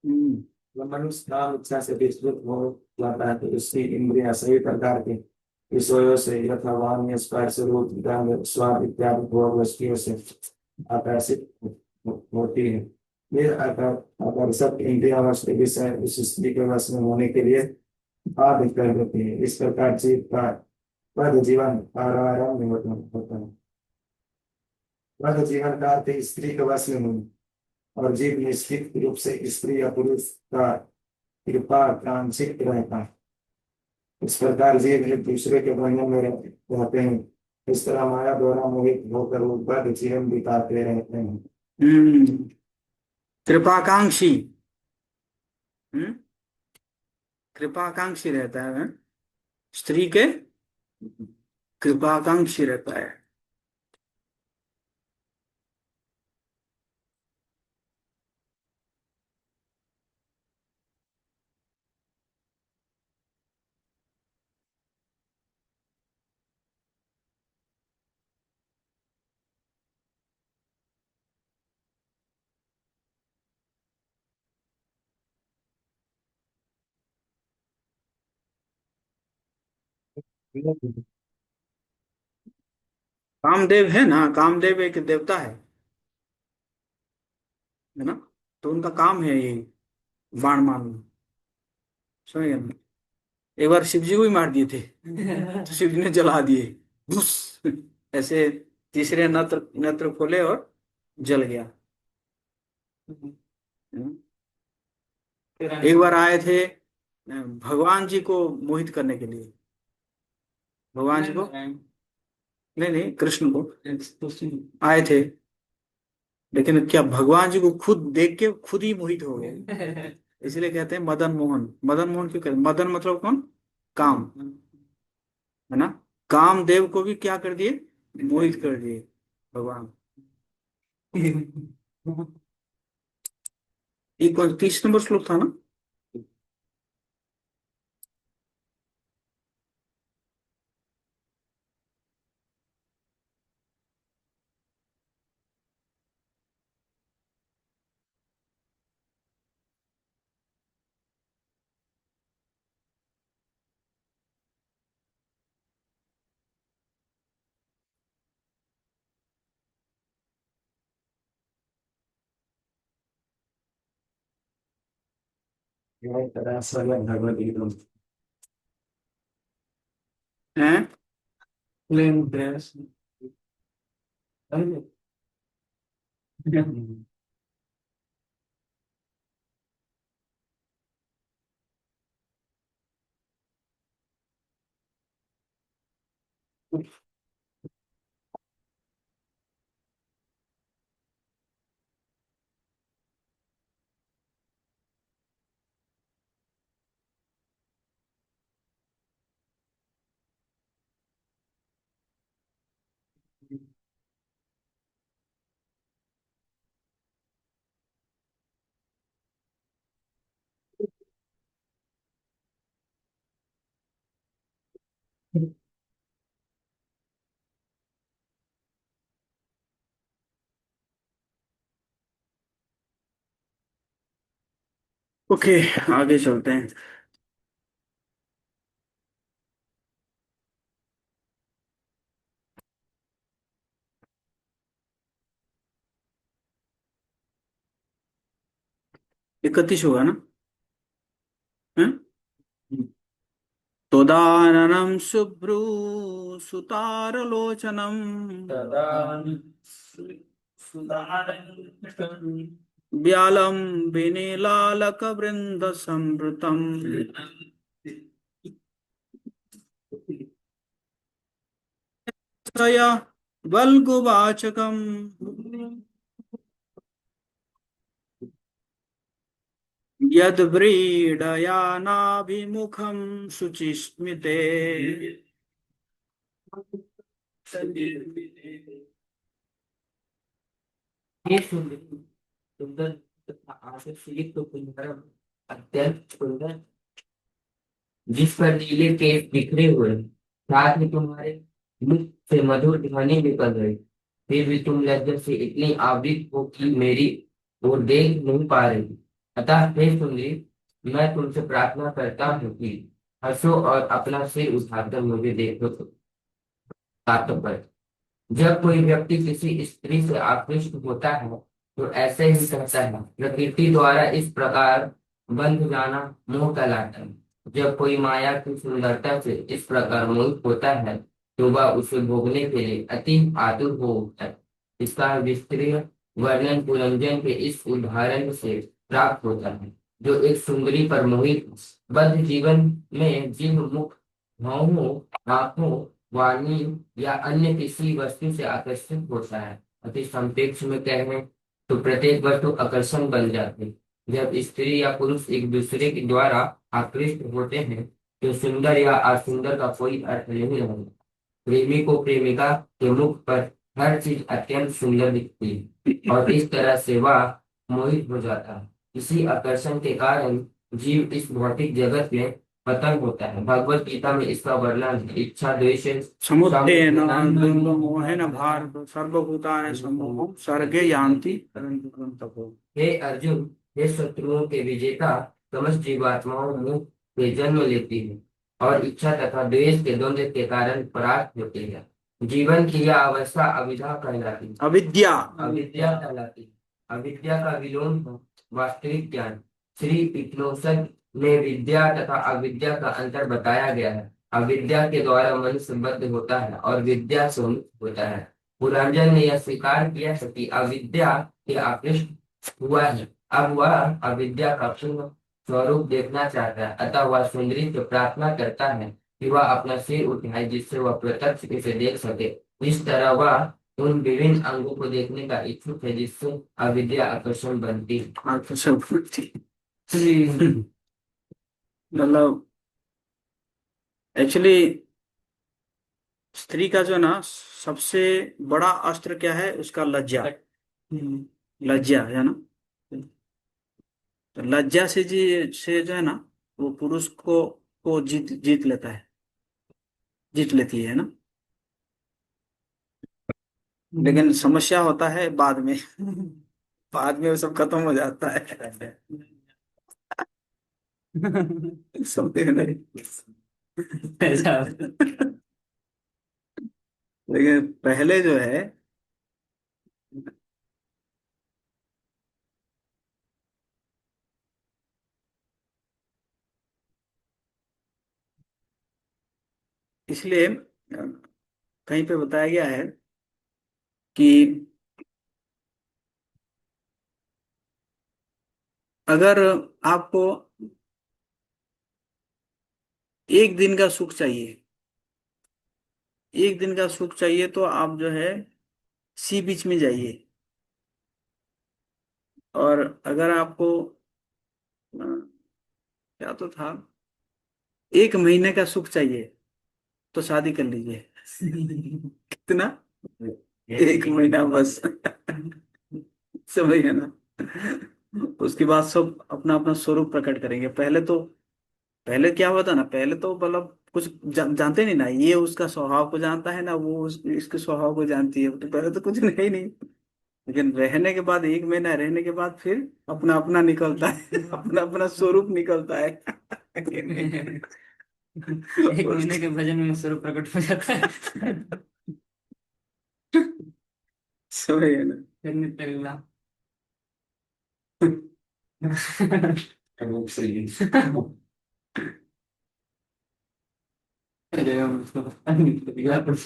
जब मनुष्य काम इच्छा से विचलित हो जाता है तो उसकी इंद्रियां सही प्रकार के विषयों से यथा वाणी, स्पर्श, रूप, गंध, स्वाद इत्यादि भोग वस्तुओं से आकर्षित होती है। ये आकर्षक इंद्रिया वस्तु विषय उस स्त्री के वश में होने के लिए बाध्य कर देती है। इस प्रकार जीव का पद जीवन आरंभ होता है। पद जीवन का अर्थ स्त्री के वश में होना और जीव निश्चित रूप से स्त्री या पुरुष का कृपा कांक्षित रहता है। इस प्रकार जीव एक दूसरे के बंधन में रहते हैं। इस तरह माया द्वारा मोहित होकर वो बद्ध जीवन बिताते रहते हैं। कृपाकांक्षी, कृपाकांक्षी रहता है, स्त्री के कृपाकांक्षी रहता है। कामदेव है ना, कामदेव एक देवता है ना, तो उनका काम है ये बाण मारना। समझ गए ना? एक बार शिव जी को ही मार दिए थे तो शिव जी ने जला दिए, भुस ऐसे तीसरे नेत्र नेत्र खोले और जल गया। एक बार आए थे भगवान जी को मोहित करने के लिए, भगवान जी को, नहीं नहीं, कृष्ण को आए थे, लेकिन क्या भगवान जी को खुद देख के खुद ही मोहित हो गए। इसलिए कहते हैं मदन मोहन। मदन मोहन क्यों कहते हैं? मदन मतलब कौन? काम, है ना। कामदेव को भी क्या कर दिए? मोहित कर दिए भगवान। ये कौन 30 नंबर श्लोक था ना? यह तरह सर्व भगवद गीता है। ओके, आगे चलते हैं। इकतीस होगा ना? है। तोदाननं शुभ्रू सुतारलोचनम् व्यालं विनीलालकवृन्दसंवृतम् तया वल्गुवाचकम् यद्व्रीडयानाभिमुखं शुचिस्मिते। हे सुंदर सुंदर तथा आकर्षित तो सुंदर अत्यंत सुंदर, जिस पर नीले केश बिखरे हुए, साथ ही तुम्हारे मुख से मधुर ध्वनि निकल रही, फिर भी तुम लज्जा से इतनी आवृत हो कि मेरी ओर देख नहीं पा रही। अतः हे सुंदरी, मैं तुमसे प्रार्थना करता हूँ कि हंसो और अपना सिर उठाकर मुझे देखो। तो तात्पर्य, जब कोई व्यक्ति किसी स्त्री से आकृष्ट होता है तो ऐसे ही कहता है, प्रकृति द्वारा इस प्रकार बंध जाना मोह कहलाता है। जब कोई माया की सुंदरता से इस प्रकार मोहित होता है तो वह उसे भोगने के लिए अति आतुर हो उठता है। इसका विस्तृत वर्णन पुरंजन के इस उदाहरण से प्राप्त होता है, जो एक सुंदरी पर मोहित बद्ध जीवन में जिन मुख, भावों, आंखों, वाणी या अन्य किसी वस्तु से आकर्षित होता है। अति संक्षेप में कहें तो प्रत्येक वस्तु आकर्षण बन जाती है। जब स्त्री या पुरुष एक दूसरे के द्वारा आकृष्ट होते हैं तो सुंदर या असुंदर का कोई अर्थ नहीं रहता। प्रेमी को प्रेमिका के मुख पर हर चीज अत्यंत सुंदर दिखती है और इस तरह से वह मोहित हो जाता है। इसी आकर्षण के कारण जीव इस भौतिक जगत में पतन होता है। भगवत गीता में इसका वर्णन इच्छा द्वेष समुत्थेन मोहेन भारत सर्वभूतानि सम्मोहं सर्गे यान्ति परन्तु तपो। हे अर्जुन, हे शत्रुओं के विजेता, समस्त जीवात्माओं मुंह से जन्म लेती है और इच्छा तथा द्वेष के द्वंद्व के कारण परास्त होती है। जीवन की यह अवस्था अविद्या कहलाती है। अविद्या अविद्या कहलाती है। अविद्या का विलोम है वास्तविक ज्ञान। श्री उपनिषद में विद्या तथा अविद्या का अंतर बताया गया है। अविद्या के द्वारा मनुष्य बद्ध होता है और विद्या से मुक्त होता है। पुरंजन ने यह स्वीकार किया है कि अविद्या के आकृष्ट हुआ है। अब वह अविद्या का पूर्ण स्वरूप देखना चाहता है, अतः वह सुंदरी से प्रार्थना करता है कि वह अपना सिर उठाए जिससे वह प्रत्यक्ष इसे देख सके। इस तरह वह उन विभिन्न अंगों को देखने का इच्छुक है जिससे अविद्या आकर्षण बनती है। आकर्षण बनती जी। मतलब एक्चुअली स्त्री का जो है ना सबसे बड़ा अस्त्र क्या है, उसका लज्जा। लज्जा है ना, तो लज्जा से जो है ना वो पुरुष को जीत जीत लेता है, जीत लेती है ना। लेकिन समस्या होता है बाद में बाद में वो सब खत्म हो जाता है समझे नहीं। ऐसा। लेकिन पहले जो है इसलिए कहीं पे बताया गया है कि अगर आपको एक दिन का सुख चाहिए, एक दिन का सुख चाहिए तो आप जो है सी बीच में जाइए। और अगर आपको क्या तो था, एक महीने का सुख चाहिए तो शादी कर लीजिए कितना, एक महीना बस समझ गए ना। उसके बाद सब अपना अपना स्वरूप प्रकट करेंगे। पहले क्या हुआ था ना, पहले तो मतलब कुछ जानते नहीं ना, ये उसका स्वभाव को जानता है ना, वो इसके स्वभाव को जानती है, तो पहले तो कुछ नहीं नहीं। लेकिन रहने के बाद, एक महीना रहने के बाद फिर अपना अपना निकलता है अपना अपना स्वरूप निकलता है एक महीने के भजन में स्वरूप प्रकट हो जाता है। समझ गए ना। फिर नित्य लीला। अरे हम उसको नित्य लीला पर-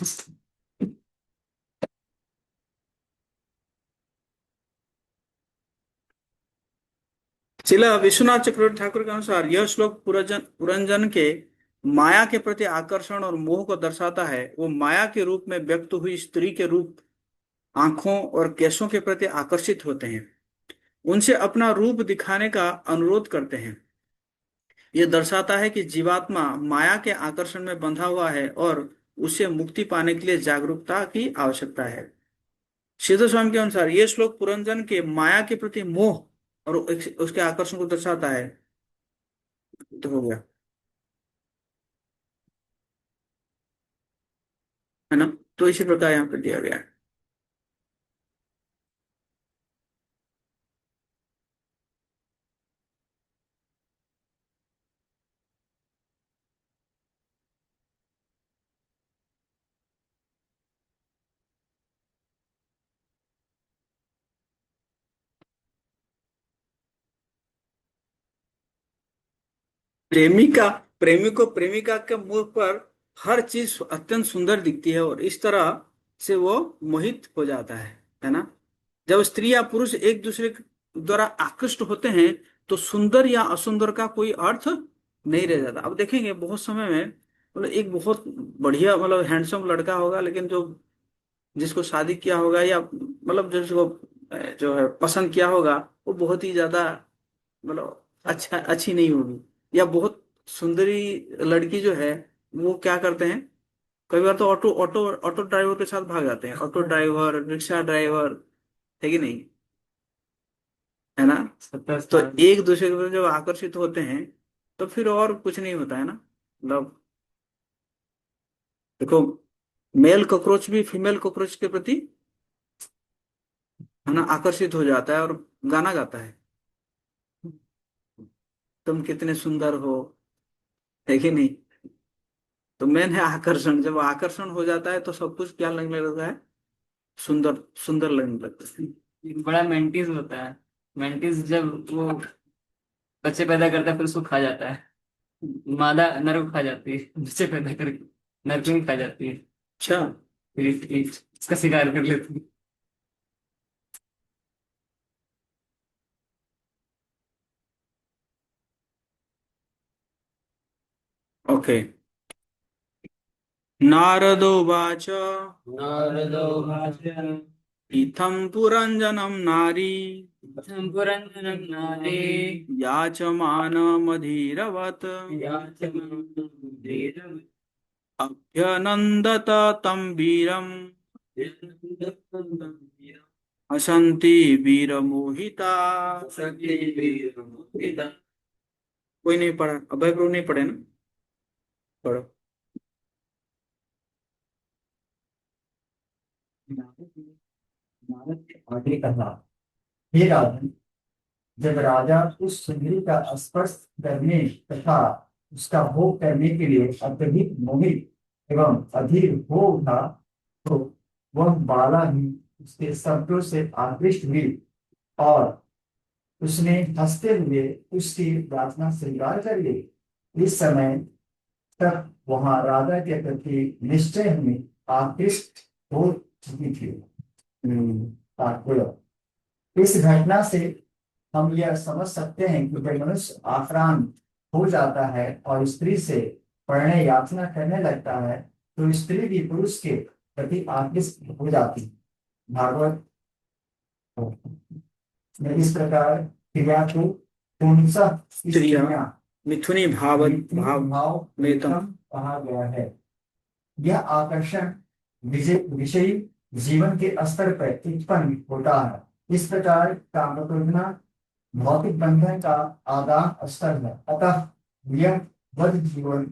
शिला विश्वनाथ चक्रवर्ती ठाकुर के अनुसार यह श्लोक पुरंजन के माया के प्रति आकर्षण और मोह को दर्शाता है। वो माया के रूप में व्यक्त हुई स्त्री के रूप, आंखों और केशों के प्रति आकर्षित होते हैं, उनसे अपना रूप दिखाने का अनुरोध करते हैं। यह दर्शाता है कि जीवात्मा माया के आकर्षण में बंधा हुआ है और उसे मुक्ति पाने के लिए जागरूकता की आवश्यकता है। सिद्ध स्वामी के अनुसार यह श्लोक पुरंजन के माया के प्रति मोह और उसके आकर्षण को दर्शाता है। तो हो गया है ना। तो इसी प्रकार यहाँ पे दिया गया है। प्रेमिका प्रेमी को प्रेमिका के मुंह पर हर चीज अत्यंत सुंदर दिखती है और इस तरह से वो मोहित हो जाता है ना। जब स्त्री या पुरुष एक दूसरे द्वारा आकृष्ट होते हैं तो सुंदर या असुंदर का कोई अर्थ नहीं रह जाता। अब देखेंगे बहुत समय में मतलब एक बहुत बढ़िया मतलब हैंडसम लड़का होगा, लेकिन जो जिसको शादी किया होगा या मतलब जिसको जो है पसंद किया होगा, वो बहुत ही ज्यादा मतलब अच्छी नहीं होगी। या बहुत सुंदरी लड़की जो है, वो क्या करते हैं, कई बार तो ऑटो ऑटो ऑटो ड्राइवर के साथ भाग जाते हैं, ऑटो ड्राइवर, रिक्शा ड्राइवर, है कि नहीं, है ना। सत्तर तो साल। एक दूसरे के प्रति जब आकर्षित होते हैं तो फिर और कुछ नहीं होता है ना। मतलब देखो, मेल कॉकरोच भी फीमेल कॉकरोच के प्रति है ना आकर्षित हो जाता है और गाना गाता है, तुम कितने सुंदर हो, है कि नहीं। तो मेन है आकर्षण। जब आकर्षण हो जाता है तो सब कुछ क्या लगने लगता है, सुंदर सुंदर लगने लगता है। एक बड़ा मेंटिस होता है। मेंटिस जब वो बच्चे पैदा करता है फिर उसको खा जाता है। मादा नर को खा जाती है, बच्चे पैदा करके नर को ही खा जाती है। अच्छा, इसका शिकार कर लेते हैं। ओके। नारदोवाच नारदोवाच इत्थं पुरञ्जनं नारी पुरंजनं नारी याचमानमधीरवत् याचमानं अभ्यनन्दत तं वीरम् हसन्ति वीरमोहिता। कोई नहीं पढ़ा, अभय प्रभु नहीं पढ़े ना? पढ़ो। नारद ने आगे कहा, हे राजन, जब राजा उस सुंदरी का स्पर्श करने तथा उसका भोग करने के लिए अत्यधिक मोहित एवं अधीर हो उठा, तो वह बाला ही उसके शब्दों से आकृष्ट हुई और उसने हंसते हुए उसकी प्रार्थना स्वीकार कर ली। इस समय तक वहां राजा के प्रति निश्चय में आकृष्ट हो चुकी थी। तात्पर्य, इस घटना से हम यह समझ सकते हैं कि जब मनुष्य आक्रांत हो जाता है और स्त्री से प्रणय याचना करने लगता है, तो स्त्री भी पुरुष के प्रति आकृष्ट हो जाती है। भागवत में इस प्रकार क्रिया को पूर्णतः स्त्रियां मिथुनी भाव भाव वेतम कहा गया है। यह आकर्षण विषयी जीवन के स्तर पर उत्पन्न होता है। इस प्रकार कामकामना भौतिक बंधन का आदान स्तर है। अतः यह बद्ध जीवन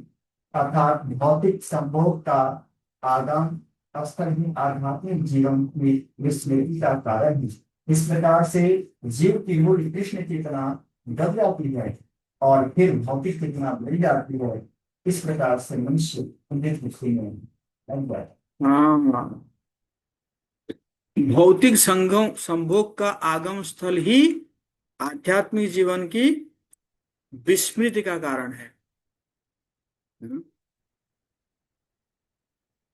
अर्थात भौतिक संभोग का आदान स्तर ही आध्यात्मिक जीवन की विस्मृति का कारण है। इस प्रकार से जीव की मूल कृष्ण चेतना दब जाती है और फिर भौतिक चेतना बढ़ जाती है। इस प्रकार से मनुष्य पंडित में बन जाता है। हाँ, भौतिक संभोग का आगम स्थल ही आध्यात्मिक जीवन की विस्मृति का कारण है।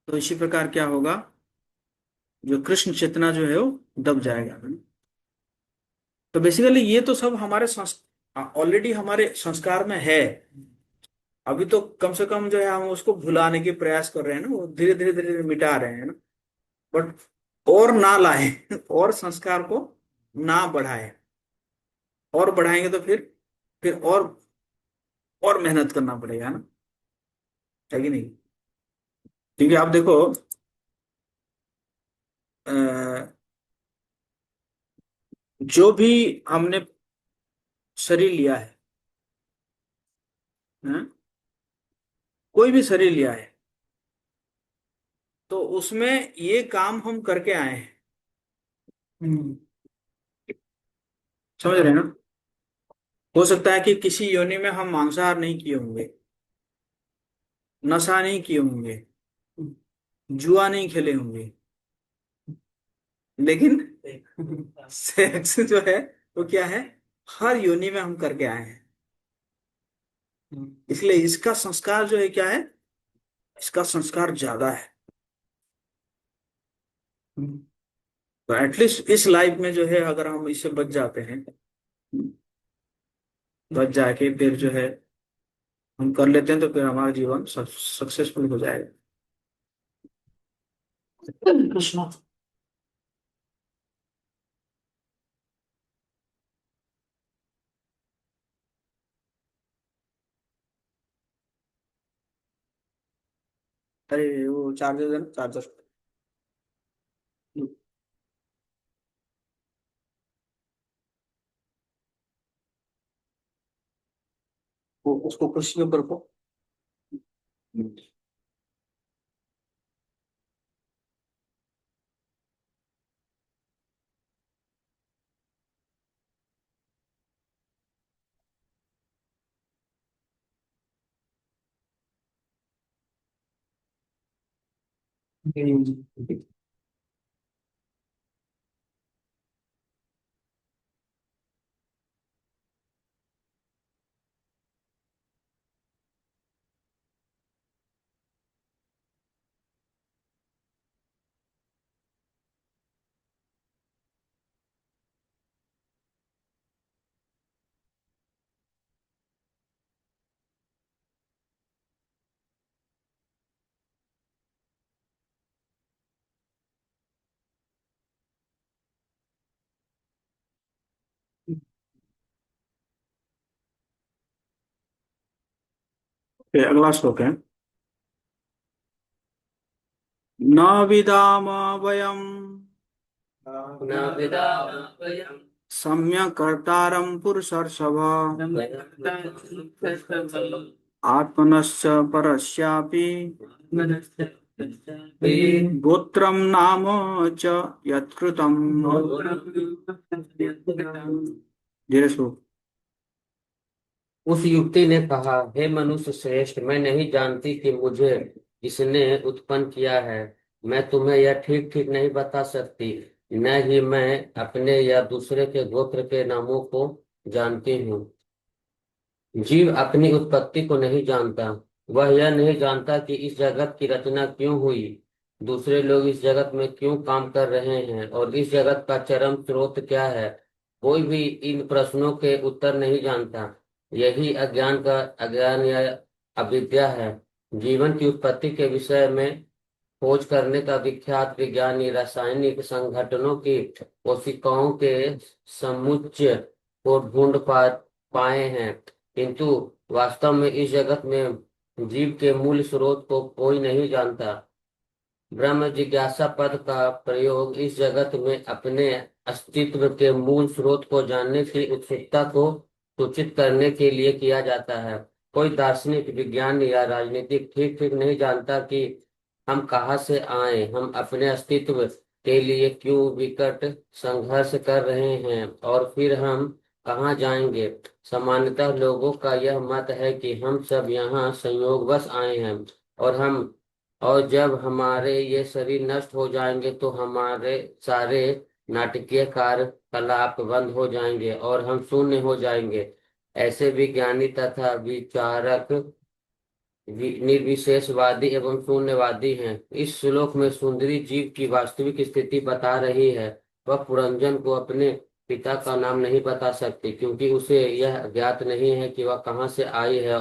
तो इसी प्रकार क्या होगा, जो कृष्ण चेतना जो है वो दब जाएगा। तो बेसिकली ये तो सब हमारे ऑलरेडी हमारे संस्कार में है। अभी तो कम से कम जो है हम उसको भुलाने की प्रयास कर रहे हैं ना, वो धीरे धीरे धीरे धीरे मिटा रहे हैं ना। बट और ना लाए और संस्कार को ना बढ़ाए, और बढ़ाएंगे तो फिर और मेहनत करना पड़ेगा ना, है कि नहीं? क्योंकि आप देखो, अ, जो भी हमने शरीर लिया है, हाँ? कोई भी शरीर लिया है, तो उसमें ये काम हम करके आए हैं। समझ रहे हैं ना? हो सकता है कि किसी योनि में हम मांसाहार नहीं किए होंगे, नशा नहीं किए होंगे, जुआ नहीं खेले होंगे, लेकिन सेक्स जो है वो क्या है, हर योनि में हम करके आए हैं। इसलिए इसका संस्कार जो है क्या है, इसका संस्कार ज्यादा है। तो एटलीस्ट इस लाइफ में जो है अगर हम इससे बच जाते हैं, बच जाके फिर जो है हम कर लेते हैं, तो फिर हमारा जीवन सक्सेसफुल हो जाएगा। कृष्ण। अरे वो चार्जर है ना, चार्जर। वो उसको कुर्सी के ऊपर रखो। फिर अगला श्लोक है, न विदाम वयम न विदाम वयम् सम्यक् कर्तारं पुरुषर्षभ आत्मनश्च परस्यापि गोत्रम नाम च यत्कृतम्। धीरे सुनो। उस युवती ने कहा, हे मनुष्य श्रेष्ठ, मैं नहीं जानती कि मुझे किसने उत्पन्न किया है। मैं तुम्हें यह ठीक ठीक नहीं बता सकती, न ही मैं अपने या दूसरे के गोत्र के नामों को जानती हूँ। जीव अपनी उत्पत्ति को नहीं जानता। वह यह नहीं जानता कि इस जगत की रचना क्यों हुई, दूसरे लोग इस जगत में क्यों काम कर रहे हैं और इस जगत का चरम स्रोत क्या है। कोई भी इन प्रश्नों के उत्तर नहीं जानता। यही अज्ञान या अविद्या है। जीवन की उत्पत्ति के विषय में खोज करने का विख्यात विज्ञानी रासायनिक संगठनों की कोशिकाओं के समुच्चय को पाए हैं, किंतु वास्तव में इस जगत में जीव के मूल स्रोत को कोई नहीं जानता। ब्रह्म जिज्ञासा पद का प्रयोग इस जगत में अपने अस्तित्व के मूल स्रोत को जानने की उत्सुकता को सूचित करने के लिए किया जाता है। कोई दार्शनिक, विज्ञान या राजनीतिक ठीक ठीक नहीं जानता कि हम कहाँ से आए, हम अपने अस्तित्व के लिए क्यों विकट संघर्ष कर रहे हैं और फिर हम कहाँ जाएंगे। सामान्यतः लोगों का यह मत है कि हम सब यहाँ संयोगवश आए हैं और जब हमारे ये शरीर नष्ट हो जाएंगे तो हमारे सारे नाटकीय कार्यकलाप बंद हो जाएंगे और हम शून्य हो जाएंगे। ऐसे विज्ञानी तथा विचारक निर्विशेषवादी एवं शून्यवादी हैं। इस श्लोक में सुंदरी जीव की वास्तविक स्थिति बता रही है। वह पुरंजन को अपने पिता का नाम नहीं बता सकती, क्योंकि उसे यह ज्ञात नहीं है कि वह कहाँ से आई है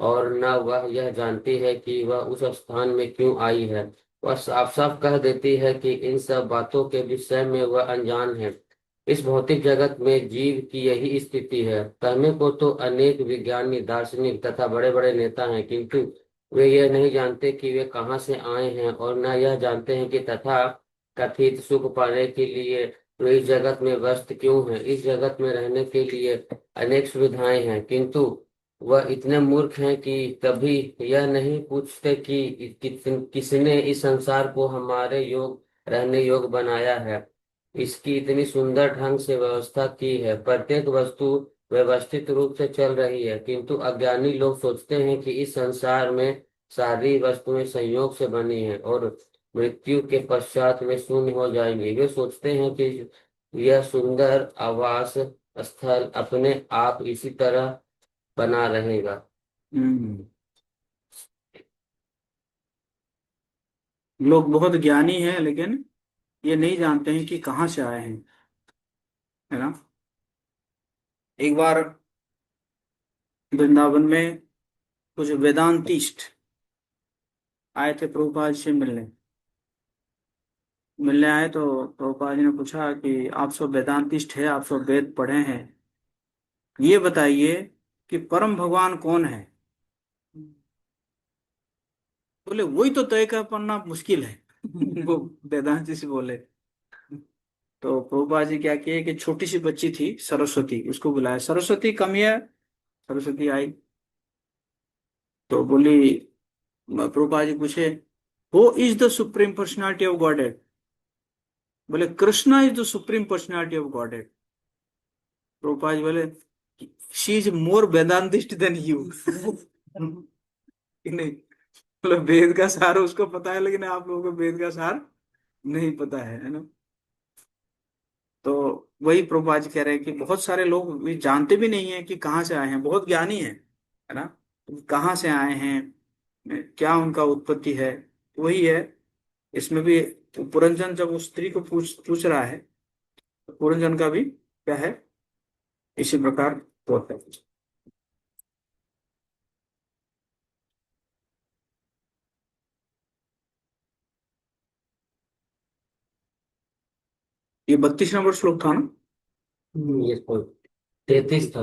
और न वह यह जानती है कि वह उस स्थान में क्यों आई है। वह साफ साफ कह देती है कि इन सब बातों के विषय में वह अनजान है। इस भौतिक जगत में जीव की यही स्थिति है। कहने को तो अनेक विज्ञानी, दार्शनिक तथा बड़े बड़े नेता हैं, किंतु वे यह नहीं जानते कि वे कहाँ से आए हैं और न यह जानते हैं कि तथा कथित सुख पाने के लिए वे इस जगत में व्यस्त क्यों हैं। इस जगत में रहने के लिए अनेक सुविधाएं हैं, किंतु वह इतने मूर्ख हैं कि कभी यह नहीं पूछते कि किसने इस संसार को हमारे रहने योग्य बनाया है, इसकी इतनी सुंदर ढंग से व्यवस्था की है। प्रत्येक वस्तु व्यवस्थित रूप से चल रही है, किंतु अज्ञानी लोग सोचते हैं कि इस संसार में सारी वस्तुएं संयोग से बनी हैं और मृत्यु के पश्चात वे शून्य हो जाएंगे। वे सोचते हैं कि यह सुंदर आवास स्थल अपने आप इसी तरह बना रहेगा। लोग बहुत ज्ञानी हैं लेकिन ये नहीं जानते हैं कि कहाँ से आए हैं, है ना। एक बार वृंदावन में कुछ वेदांतिस्ट आए थे प्रभुपाद से मिलने मिलने आए तो प्रभुपाद जी ने पूछा कि आप सब वेदांतिस्ट है, आप सब वेद पढ़े हैं, ये बताइए कि परम भगवान कौन है। बोले वही तो तय कर पाना मुश्किल है। वो वेदांति से बोले। तो प्रभुपाद जी क्या किए कि छोटी सी बच्ची थी सरस्वती, उसको बुलाया, सरस्वती कम हियर। सरस्वती आई तो बोली, प्रभुपाद जी पूछे, who is the supreme personality of Godhead. बोले Krishna is the supreme personality of Godhead. Prabhupada ji बोले, she is more Vedantist than you. नहीं, मतलब वेद का सार उसको पता है लेकिन आप लोगों को वेद का सार नहीं पता है ना। तो वही प्रभुपाद जी कह रहे हैं कि बहुत सारे लोग ये जानते भी नहीं है कि कहाँ से आए हैं, बहुत ज्ञानी है ना, तो कहाँ से आए हैं, क्या उनका उत्पत्ति है। वही है इसमें भी। तो पुरंजन जब उस स्त्री को पूछ रहा है तो पुरंजन का भी क्या है, इसी प्रकार होता है। ये 32 नंबर श्लोक था ना। ये 33 था।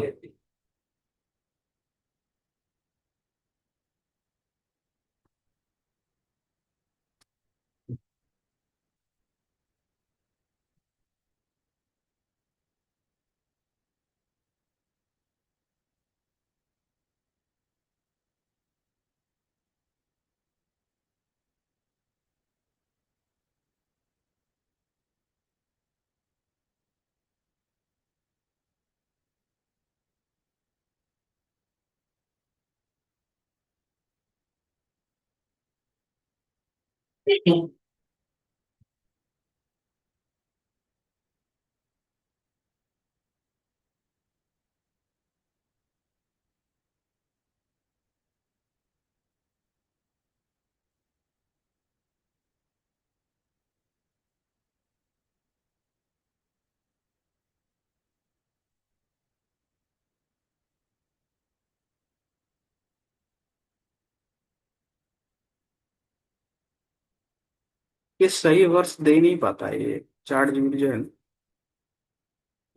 ये सही वर्ष दे नहीं पाता है, ये चार्ट जीपीटी जो है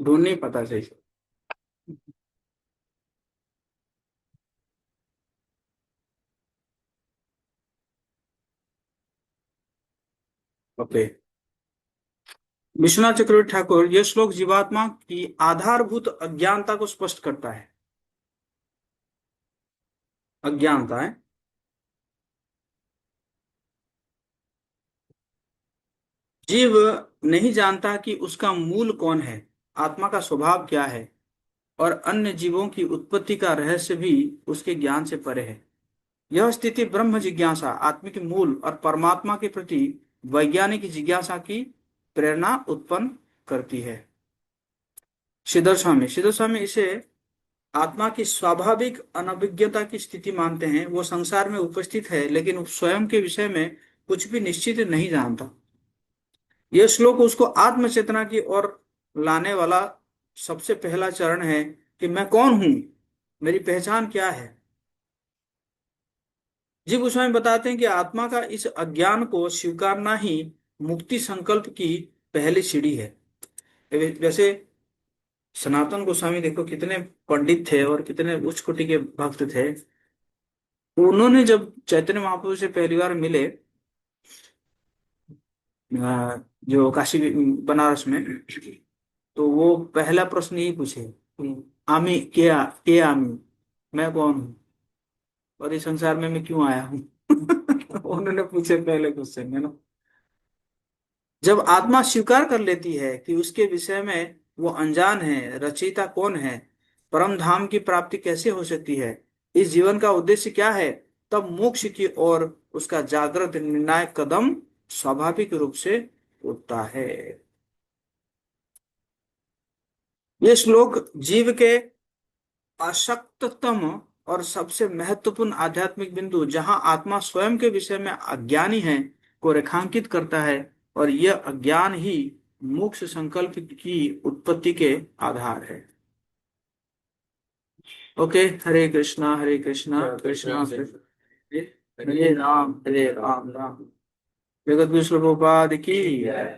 ढूंढ नहीं पाता सही से। ओके। विश्वनाथ चक्रवर्ती ठाकुर, यह श्लोक जीवात्मा की आधारभूत अज्ञानता को स्पष्ट करता है। अज्ञानता है। जीव नहीं जानता कि उसका मूल कौन है, आत्मा का स्वभाव क्या है, और अन्य जीवों की उत्पत्ति का रहस्य भी उसके ज्ञान से परे है। यह स्थिति ब्रह्म जिज्ञासा, आत्मिक मूल और परमात्मा के प्रति वैज्ञानिक जिज्ञासा की प्रेरणा उत्पन्न करती है। श्रीधर स्वामी इसे आत्मा की स्वाभाविक अनभिज्ञता की स्थिति मानते हैं। वो संसार में उपस्थित है लेकिन स्वयं के विषय में कुछ भी निश्चित नहीं जानता। यह श्लोक उसको आत्म चेतना की ओर लाने वाला सबसे पहला चरण है कि मैं कौन हूं, मेरी पहचान क्या है। जी गोस्वामी बताते हैं कि आत्मा का इस अज्ञान को स्वीकारना ही मुक्ति संकल्प की पहली सीढ़ी है। वैसे सनातन गोस्वामी देखो कितने पंडित थे और कितने उच्च कोटि के भक्त थे। उन्होंने जब चैतन्य महाप्रभु से पहली बार मिले, जो काशी बनारस में, तो वो पहला प्रश्न यही पूछे, आमी क्या, के आमी, मैं कौन हूँ और इस संसार में मैं क्यों आया हूँ। उन्होंने पूछे पहले क्वेश्चन है ना। जब आत्मा स्वीकार कर लेती है कि उसके विषय में वो अनजान है, रचयिता कौन है, परम धाम की प्राप्ति कैसे हो सकती है, इस जीवन का उद्देश्य क्या है, तब मोक्ष की ओर उसका जागृत निर्णायक कदम स्वाभाविक रूप से उठता है। ये श्लोक जीव के अशक्ततम और सबसे महत्वपूर्ण आध्यात्मिक बिंदु, जहां आत्मा स्वयं के विषय में अज्ञानी है, को रेखांकित करता है, और यह अज्ञान ही मोक्ष संकल्प की उत्पत्ति के आधार है। ओके, हरे कृष्णा कृष्णा कृष्णा हरे हरे राम राम राम। जगत विश्व प्रभुपाद की जय।